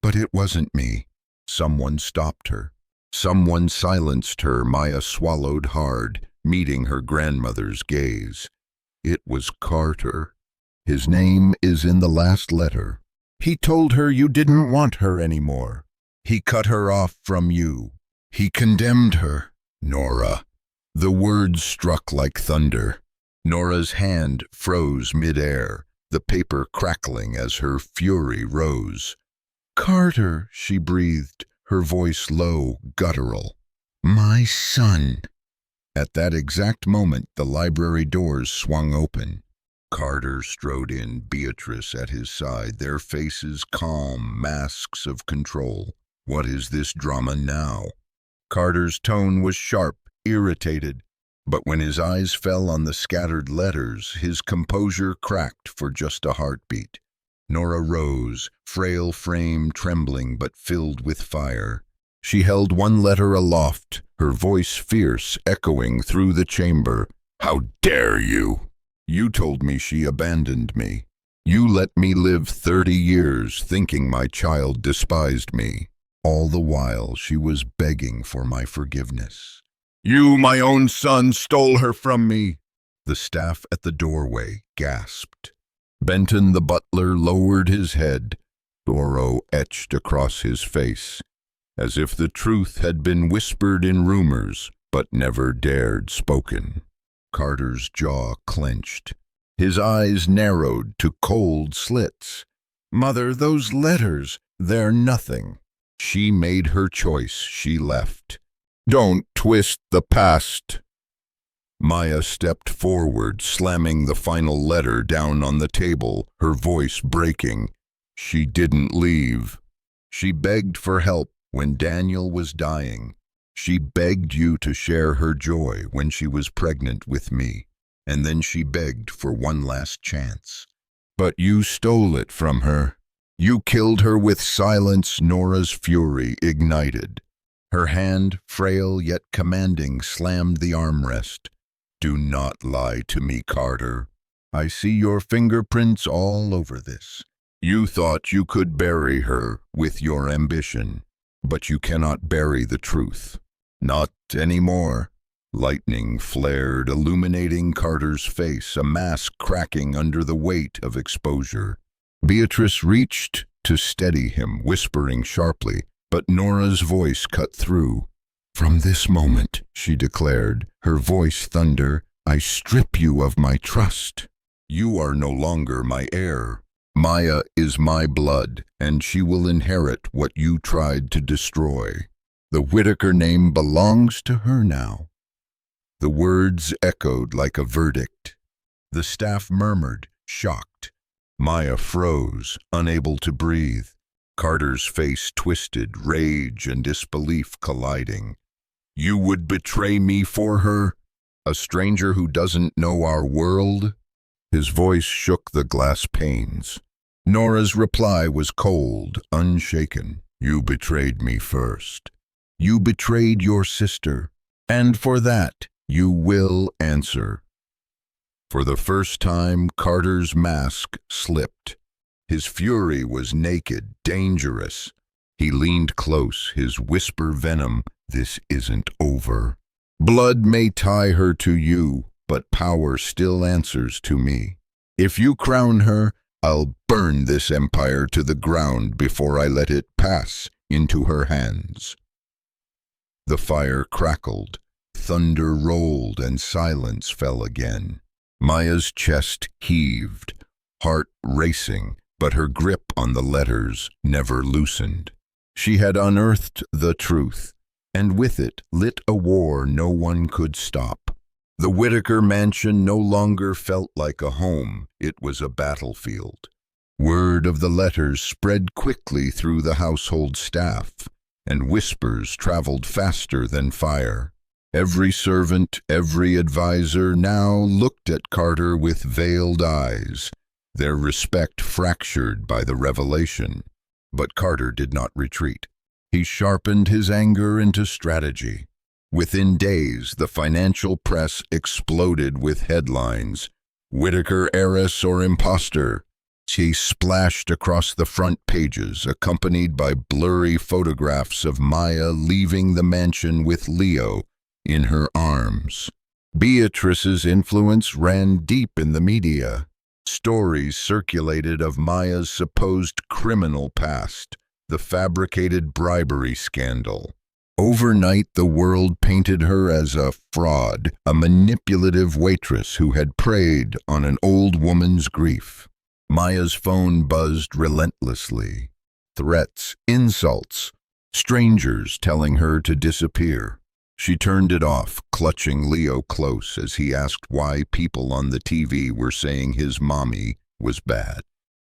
But it wasn't me. Someone stopped her. Someone silenced her. Maya swallowed hard, meeting her grandmother's gaze. It was Carter. His name is in the last letter. He told her you didn't want her anymore. He cut her off from you. He condemned her. Nora. The words struck like thunder. Nora's hand froze midair, the paper crackling as her fury rose. Carter, she breathed, her voice low, guttural. My son. At that exact moment, the library doors swung open. Carter strode in, Beatrice at his side, their faces calm, masks of control. What is this drama now? Carter's tone was sharp, irritated, but when his eyes fell on the scattered letters, his composure cracked for just a heartbeat. Nora rose, frail frame trembling but filled with fire. She held one letter aloft, her voice fierce, echoing through the chamber. "How dare you? You told me she abandoned me. You let me live 30 years thinking my child despised me. All the while she was begging for my forgiveness. You, my own son, stole her from me." The staff at the doorway gasped. Benton, the butler, lowered his head, sorrow etched across his face, as if the truth had been whispered in rumors but never dared spoken. Carter's jaw clenched. His eyes narrowed to cold slits. "Mother, those letters, they're nothing. She made her choice, she left. Don't twist the past." Maya stepped forward, slamming the final letter down on the table, her voice breaking. "She didn't leave. She begged for help when Daniel was dying. She begged you to share her joy when she was pregnant with me. And then she begged for one last chance. But you stole it from her. You killed her with silence." Nora's fury ignited. Her hand, frail yet commanding, slammed the armrest. "Do not lie to me, Carter. I see your fingerprints all over this. You thought you could bury her with your ambition, but you cannot bury the truth. Not anymore." Lightning flared, illuminating Carter's face, a mask cracking under the weight of exposure. Beatrice reached to steady him, whispering sharply, but Nora's voice cut through. "From this moment," she declared, her voice thunder, "I strip you of my trust. You are no longer my heir. Maya is my blood, and she will inherit what you tried to destroy. The Whitaker name belongs to her now." The words echoed like a verdict. The staff murmured, shocked. Maya froze, unable to breathe. Carter's face twisted, rage and disbelief colliding. "You would betray me for her? A stranger who doesn't know our world?" His voice shook the glass panes. Nora's reply was cold, unshaken. "You betrayed me first. You betrayed your sister, and for that you will answer." For the first time, Carter's mask slipped. His fury was naked, dangerous. He leaned close, his whisper venom. "This isn't over. Blood may tie her to you, but power still answers to me. If you crown her, I'll burn this empire to the ground before I let it pass into her hands." The fire crackled, thunder rolled, and silence fell again. Maya's chest heaved, heart racing, but her grip on the letters never loosened. She had unearthed the truth, and with it lit a war no one could stop. The Whitaker mansion no longer felt like a home, it was a battlefield. Word of the letters spread quickly through the household staff, and whispers traveled faster than fire. Every servant, every advisor now looked at Carter with veiled eyes, their respect fractured by the revelation. But Carter did not retreat. He sharpened his anger into strategy. Within days, the financial press exploded with headlines. "Whitaker heiress or imposter?" She splashed across the front pages, accompanied by blurry photographs of Maya leaving the mansion with Leo in her arms. Beatrice's influence ran deep in the media. Stories circulated of Maya's supposed criminal past, the fabricated bribery scandal. Overnight, the world painted her as a fraud, a manipulative waitress who had preyed on an old woman's grief. Maya's phone buzzed relentlessly. Threats, insults, strangers telling her to disappear. She turned it off, clutching Leo close as he asked why people on the TV were saying his mommy was bad.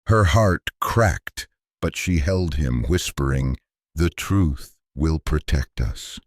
Her heart cracked, but she held him, whispering, The truth will protect us.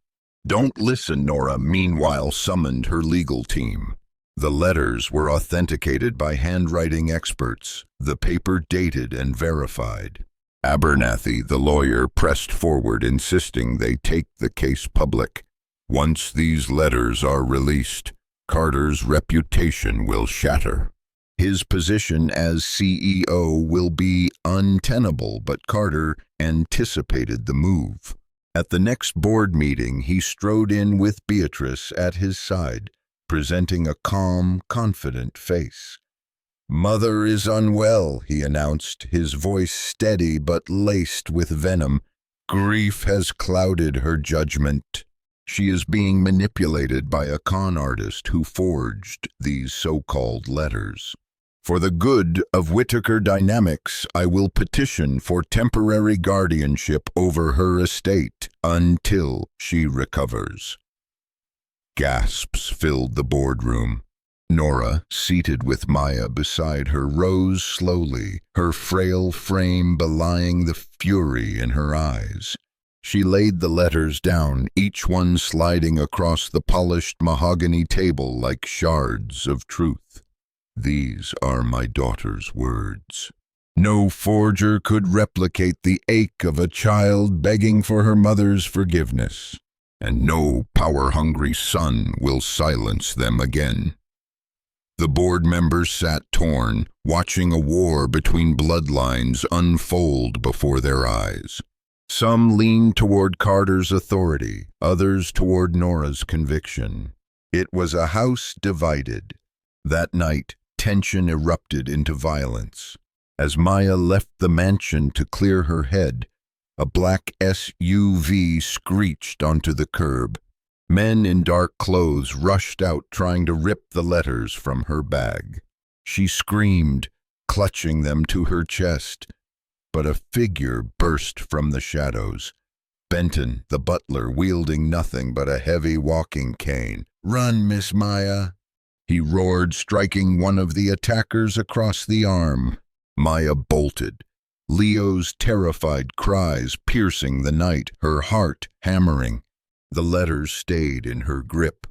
Don't listen, Nora meanwhile summoned her legal team. The letters were authenticated by handwriting experts, the paper dated and verified. Abernathy, the lawyer, pressed forward, insisting they take the case public. Once these letters are released, Carter's reputation will shatter. His position as CEO will be untenable, but Carter anticipated the move. At the next board meeting, he strode in with Beatrice at his side, presenting a calm, confident face. "Mother is unwell," he announced, his voice steady but laced with venom. "Grief has clouded her judgment. She is being manipulated by a con artist who forged these so-called letters. For the good of Whitaker Dynamics, I will petition for temporary guardianship over her estate until she recovers." Gasps filled the boardroom. Nora, seated with Maya beside her, rose slowly, her frail frame belying the fury in her eyes. She laid the letters down, each one sliding across the polished mahogany table like shards of truth. "These are my daughter's words. No forger could replicate the ache of a child begging for her mother's forgiveness, and no power-hungry son will silence them again." The board members sat torn, watching a war between bloodlines unfold before their eyes. Some leaned toward Carter's authority, others toward Nora's conviction. It was a house divided. That night, tension erupted into violence. As Maya left the mansion to clear her head, a black SUV screeched onto the curb. Men in dark clothes rushed out trying to rip the letters from her bag. She screamed, clutching them to her chest, but a figure burst from the shadows. Benton, the butler, wielding nothing but a heavy walking cane. "Run, Miss Maya," he roared, striking one of the attackers across the arm. Maya bolted, Leo's terrified cries piercing the night, her heart hammering. The letters stayed in her grip.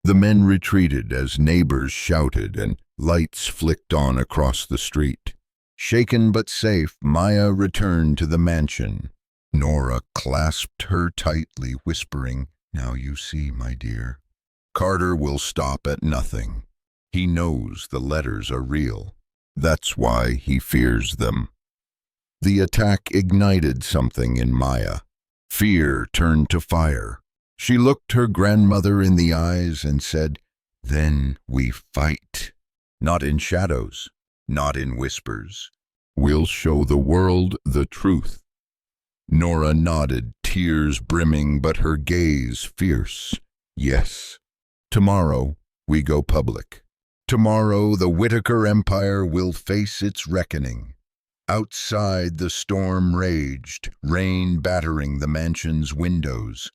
The men retreated as neighbors shouted and lights flicked on across the street. Shaken but safe, Maya returned to the mansion. Nora clasped her tightly, whispering, "Now you see, my dear. Carter will stop at nothing. He knows the letters are real. That's why he fears them." The attack ignited something in Maya. Fear turned to fire. She looked her grandmother in the eyes and said, "Then we fight. Not in shadows, not in whispers. We'll show the world the truth." Nora nodded, tears brimming, but her gaze fierce. "Yes, tomorrow we go public. Tomorrow the Whitaker Empire will face its reckoning." Outside the storm raged, rain battering the mansion's windows.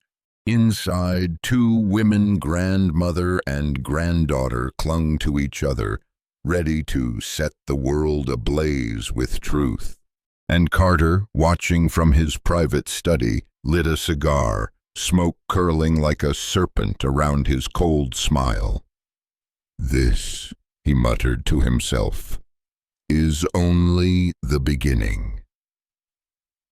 Inside, two women, grandmother and granddaughter, clung to each other, ready to set the world ablaze with truth. And Carter, watching from his private study, lit a cigar, smoke curling like a serpent around his cold smile. "This," he muttered to himself, "is only the beginning."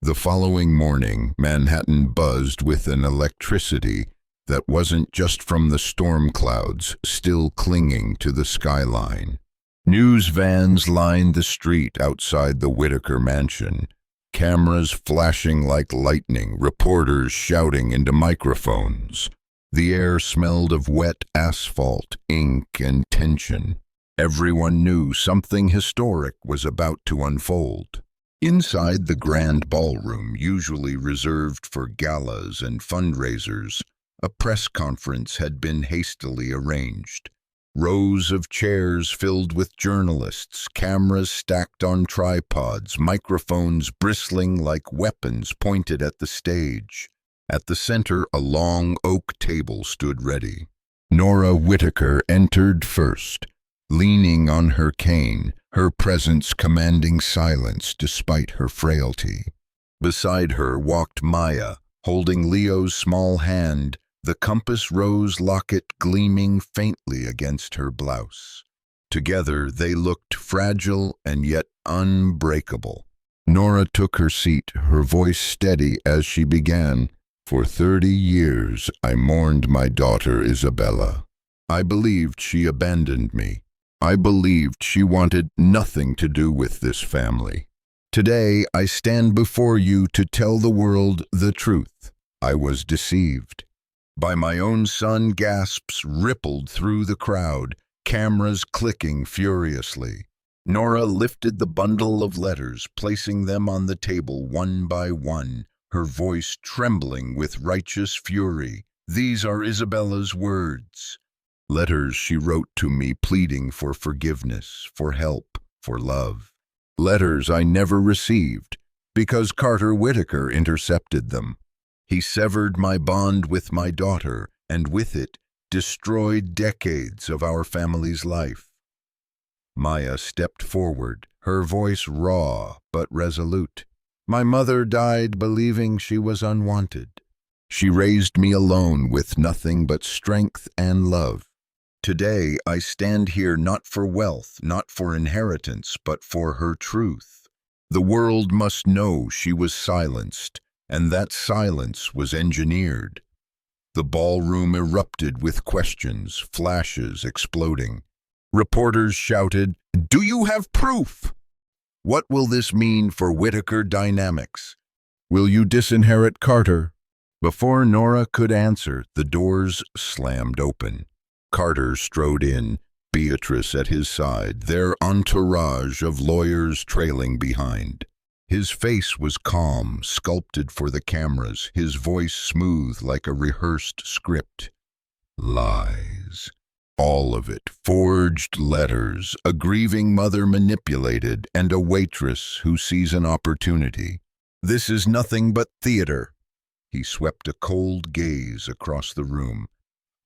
The following morning, Manhattan buzzed with an electricity that wasn't just from the storm clouds still clinging to the skyline. News vans lined the street outside the Whitaker mansion, cameras flashing like lightning, reporters shouting into microphones. The air smelled of wet asphalt, ink, and tension. Everyone knew something historic was about to unfold. Inside the grand ballroom, usually reserved for galas and fundraisers, a press conference had been hastily arranged. Rows of chairs filled with journalists, cameras stacked on tripods, microphones bristling like weapons pointed at the stage. At the center, a long oak table stood ready. Nora Whitaker entered first, leaning on her cane, her presence commanding silence despite her frailty. Beside her walked Maya, holding Leo's small hand, the compass rose locket gleaming faintly against her blouse. Together they looked fragile and yet unbreakable. Nora took her seat, her voice steady as she began. For 30 years I mourned my daughter Isabella. I believed she abandoned me. I believed she wanted nothing to do with this family. Today I stand before you to tell the world the truth. I was deceived. By my own son, gasps rippled through the crowd, cameras clicking furiously. Nora lifted the bundle of letters, placing them on the table one by one, her voice trembling with righteous fury. These are Isabella's words. Letters she wrote to me pleading for forgiveness, for help, for love. Letters I never received, because Carter Whitaker intercepted them. He severed my bond with my daughter, and with it, destroyed decades of our family's life. Maya stepped forward, her voice raw but resolute. My mother died believing she was unwanted. She raised me alone with nothing but strength and love. Today I stand here not for wealth, not for inheritance, but for her truth. The world must know she was silenced, and that silence was engineered. The ballroom erupted with questions, flashes exploding. Reporters shouted, "Do you have proof? What will this mean for Whitaker dynamics? Will you disinherit Carter?" Before Nora could answer, the doors slammed open. Carter strode in, Beatrice at his side, their entourage of lawyers trailing behind. His face was calm, sculpted for the cameras, his voice smooth like a rehearsed script. Lies. All of it. Forged letters, a grieving mother manipulated, and a waitress who sees an opportunity. This is nothing but theater. He swept a cold gaze across the room.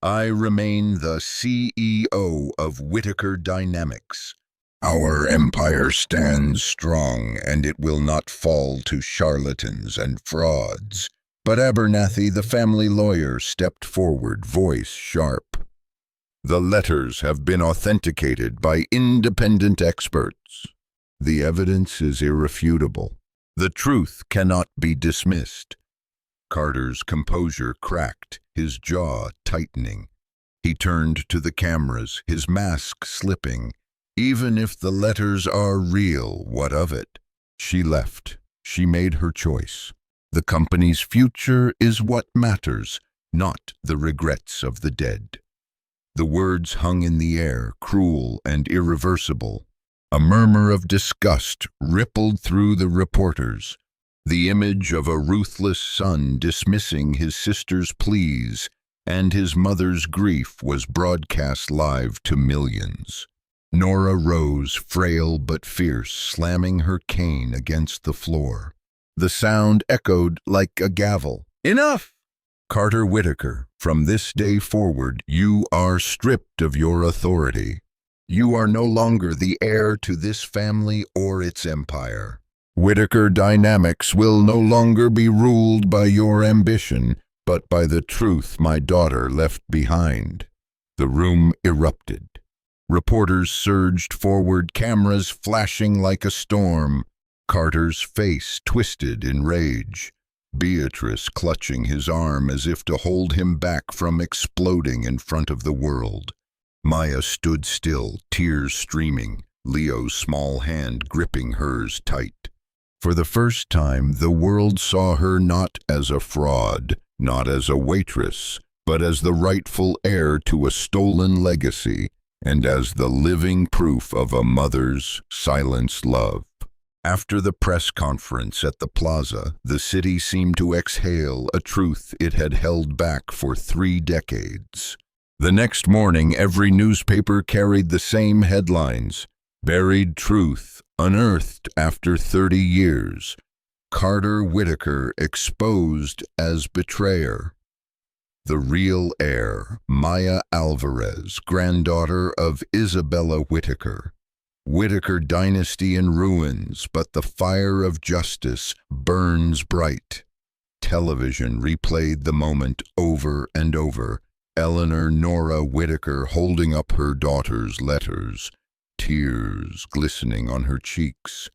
I remain the CEO of Whitaker Dynamics. Our empire stands strong, and it will not fall to charlatans and frauds. But Abernathy, the family lawyer, stepped forward, voice sharp. The letters have been authenticated by independent experts. The evidence is irrefutable. The truth cannot be dismissed. Carter's composure cracked, his jaw tightening. He turned to the cameras, his mask slipping. Even if the letters are real, what of it? She left. She made her choice. The company's future is what matters, not the regrets of the dead. The words hung in the air, cruel and irreversible. A murmur of disgust rippled through the reporters. The image of a ruthless son dismissing his sister's pleas and his mother's grief was broadcast live to millions. Nora rose, frail but fierce, slamming her cane against the floor. The sound echoed like a gavel. Enough! Carter Whitaker, from this day forward, you are stripped of your authority. You are no longer the heir to this family or its empire. Whitaker Dynamics will no longer be ruled by your ambition, but by the truth my daughter left behind. The room erupted. Reporters surged forward, cameras flashing like a storm. Carter's face twisted in rage. Beatrice clutching his arm as if to hold him back from exploding in front of the world. Maya stood still, tears streaming, Leo's small hand gripping hers tight. For the first time, the world saw her not as a fraud, not as a waitress, but as the rightful heir to a stolen legacy, and as the living proof of a mother's silenced love. After the press conference at the plaza, the city seemed to exhale a truth it had held back for 3 decades. The next morning, every newspaper carried the same headlines: Buried Truth Unearthed After 30 Years. Carter Whitaker Exposed as Betrayer. The real heir, Maya Alvarez, granddaughter of Isabella Whitaker. Whitaker dynasty in ruins, but the fire of justice burns bright. Television replayed the moment over and over. Eleanor Nora Whitaker holding up her daughter's letters, tears glistening on her cheeks,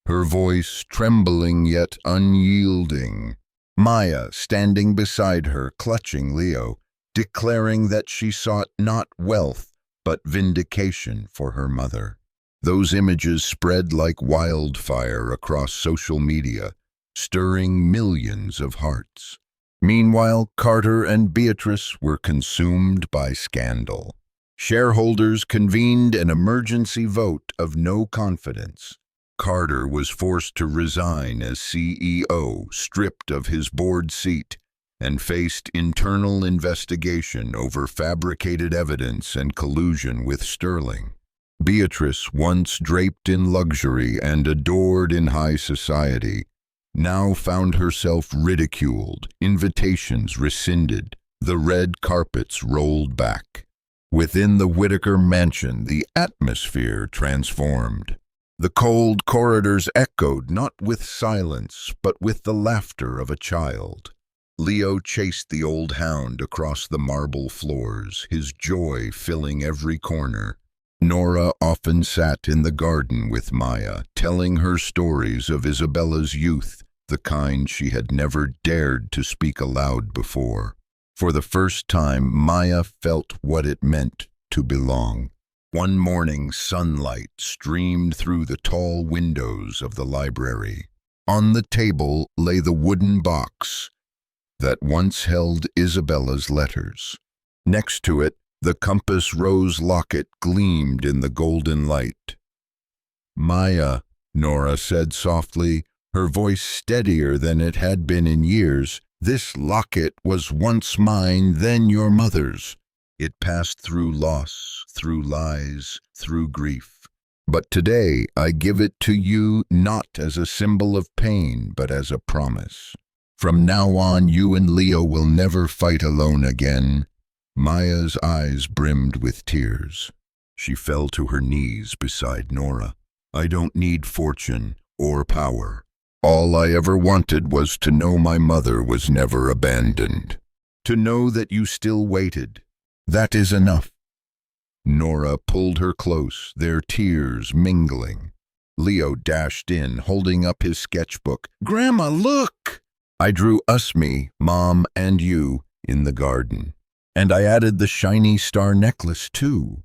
her voice trembling yet unyielding. Maya standing beside her, clutching Leo, declaring that she sought not wealth, but vindication for her mother. Those images spread like wildfire across social media, stirring millions of hearts. Meanwhile, Carter and Beatrice were consumed by scandal. Shareholders convened an emergency vote of no confidence. Carter was forced to resign as CEO, stripped of his board seat, and faced internal investigation over fabricated evidence and collusion with Sterling. Beatrice, once draped in luxury and adored in high society, now found herself ridiculed, invitations rescinded, the red carpets rolled back. Within the Whitaker mansion, the atmosphere transformed. The cold corridors echoed not with silence, but with the laughter of a child. Leo chased the old hound across the marble floors, his joy filling every corner. Nora often sat in the garden with Maya, telling her stories of Isabella's youth, the kind she had never dared to speak aloud before. For the first time, Maya felt what it meant to belong. One morning, sunlight streamed through the tall windows of the library. On the table lay the wooden box that once held Isabella's letters. Next to it, the compass rose locket gleamed in the golden light. "Maya," Nora said softly, her voice steadier than it had been in years, "this locket was once mine, then your mother's. It passed through loss, through lies, through grief. But today I give it to you not as a symbol of pain, but as a promise. From now on, you and Leo will never fight alone again." Maya's eyes brimmed with tears. She fell to her knees beside Nora. "I don't need fortune or power. All I ever wanted was to know my mother was never abandoned. To know that you still waited. That is enough." Nora pulled her close, their tears mingling. Leo dashed in, holding up his sketchbook. "Grandma, look! I drew us, me, Mom, and you in the garden. And I added the shiny star necklace, too."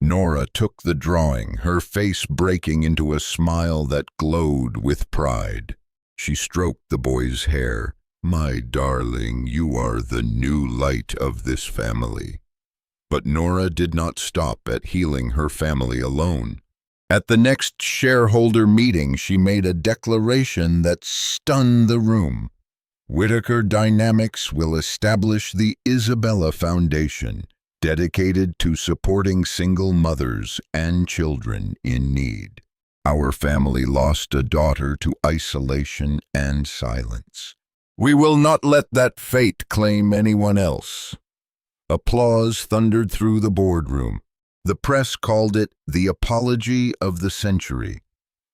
Nora took the drawing, her face breaking into a smile that glowed with pride. She stroked the boy's hair. "My darling, you are the new light of this family." But Nora did not stop at healing her family alone. At the next shareholder meeting, she made a declaration that stunned the room. Whitaker Dynamics will establish the Isabella Foundation, dedicated to supporting single mothers and children in need. Our family lost a daughter to isolation and silence. We will not let that fate claim anyone else. Applause thundered through the boardroom. The press called it the apology of the century,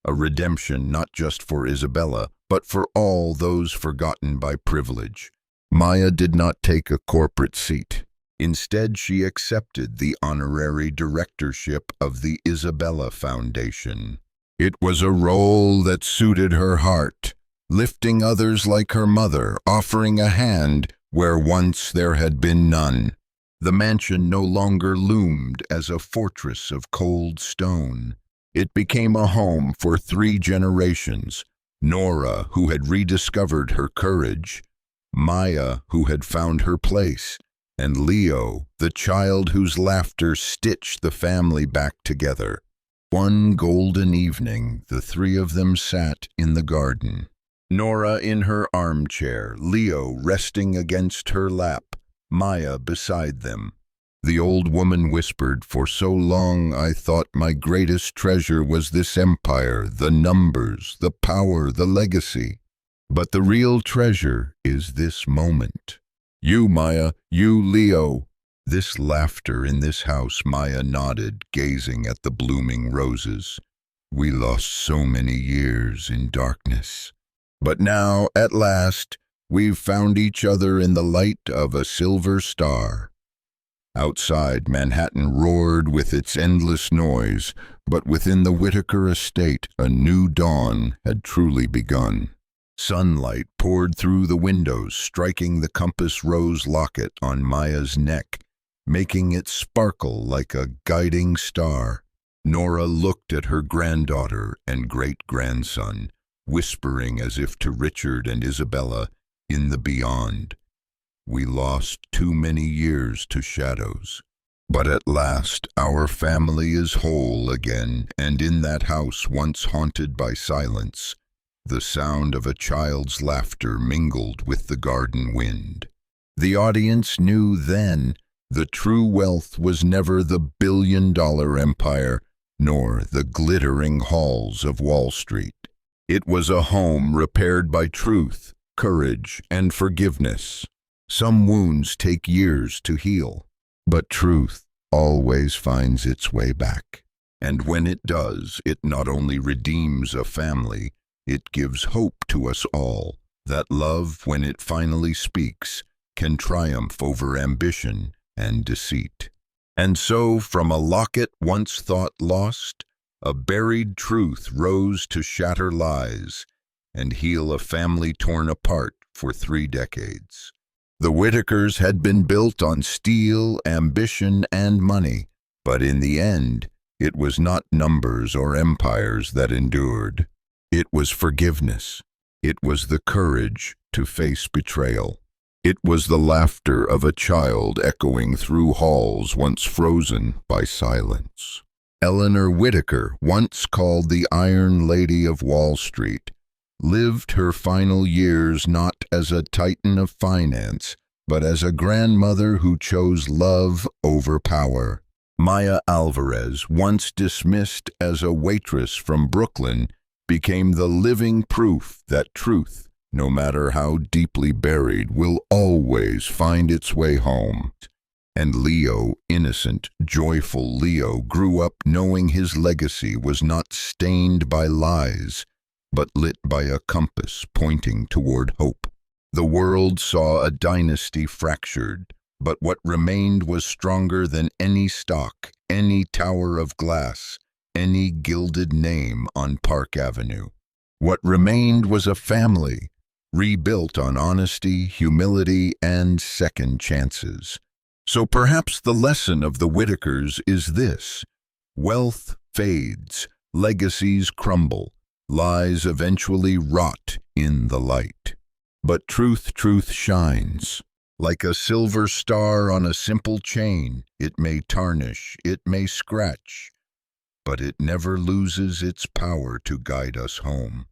a redemption not just for Isabella, but for all those forgotten by privilege. Maya did not take a corporate seat. Instead, she accepted the honorary directorship of the Isabella Foundation. It was a role that suited her heart, lifting others like her mother, offering a hand where once there had been none. The mansion no longer loomed as a fortress of cold stone. It became a home for 3 generations. Nora, who had rediscovered her courage, Maya, who had found her place, and Leo, the child whose laughter stitched the family back together. One golden evening, the 3 of them sat in the garden. Nora in her armchair, Leo resting against her lap, Maya beside them. The old woman whispered, "For so long I thought my greatest treasure was this empire, the numbers, the power, the legacy. But the real treasure is this moment. You, Maya, you, Leo, This laughter in this house, Maya nodded, gazing at the blooming roses. We lost so many years in darkness. But now, at last, we've found each other in the light of a silver star. Outside, Manhattan roared with its endless noise, but within the Whitaker estate, a new dawn had truly begun. Sunlight poured through the windows, striking the compass rose locket on Maya's neck, making it sparkle like a guiding star. Nora looked at her granddaughter and great-grandson, whispering as if to Richard and Isabella, in the beyond. We lost too many years to shadows. But at last our family is whole again, and in that house once haunted by silence, the sound of a child's laughter mingled with the garden wind. The audience knew then the true wealth was never the billion-dollar empire, nor the glittering halls of Wall Street. It was a home repaired by truth, courage, and forgiveness. Some wounds take years to heal, but truth always finds its way back. And when it does, it not only redeems a family, it gives hope to us all, that love, when it finally speaks, can triumph over ambition and deceit. And so, from a locket once thought lost, a buried truth rose to shatter lies and heal a family torn apart for 3 decades. The Whitakers had been built on steel, ambition, and money, but in the end, it was not numbers or empires that endured. It was forgiveness. It was the courage to face betrayal. It was the laughter of a child echoing through halls once frozen by silence. Eleanor Whitaker, once called the Iron Lady of Wall Street, lived her final years not as a titan of finance, but as a grandmother who chose love over power. Maya Alvarez, once dismissed as a waitress from Brooklyn, became the living proof that truth, no matter how deeply buried, will always find its way home. And Leo, innocent, joyful Leo, grew up knowing his legacy was not stained by lies, but lit by a compass pointing toward hope. The world saw a dynasty fractured, but what remained was stronger than any stock, any tower of glass, any gilded name on Park Avenue. What remained was a family, rebuilt on honesty, humility, and second chances. So perhaps the lesson of the Whitakers is this: wealth fades, legacies crumble, lies eventually rot in the light. But truth shines. Like a silver star on a simple chain, it may tarnish, it may scratch, but it never loses its power to guide us home.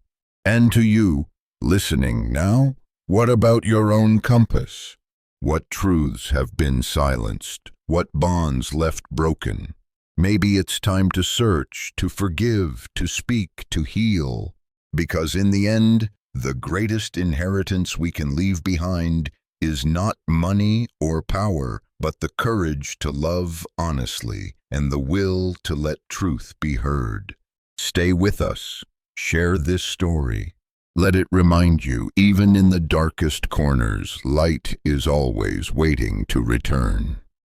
And to you, listening now, what about your own compass? What truths have been silenced? What bonds left broken? Maybe it's time to search, to forgive, to speak, to heal. Because in the end, the greatest inheritance we can leave behind is not money or power, but the courage to love honestly and the will to let truth be heard. Stay with us. Share this story. Let it remind you, even in the darkest corners, light is always waiting to return.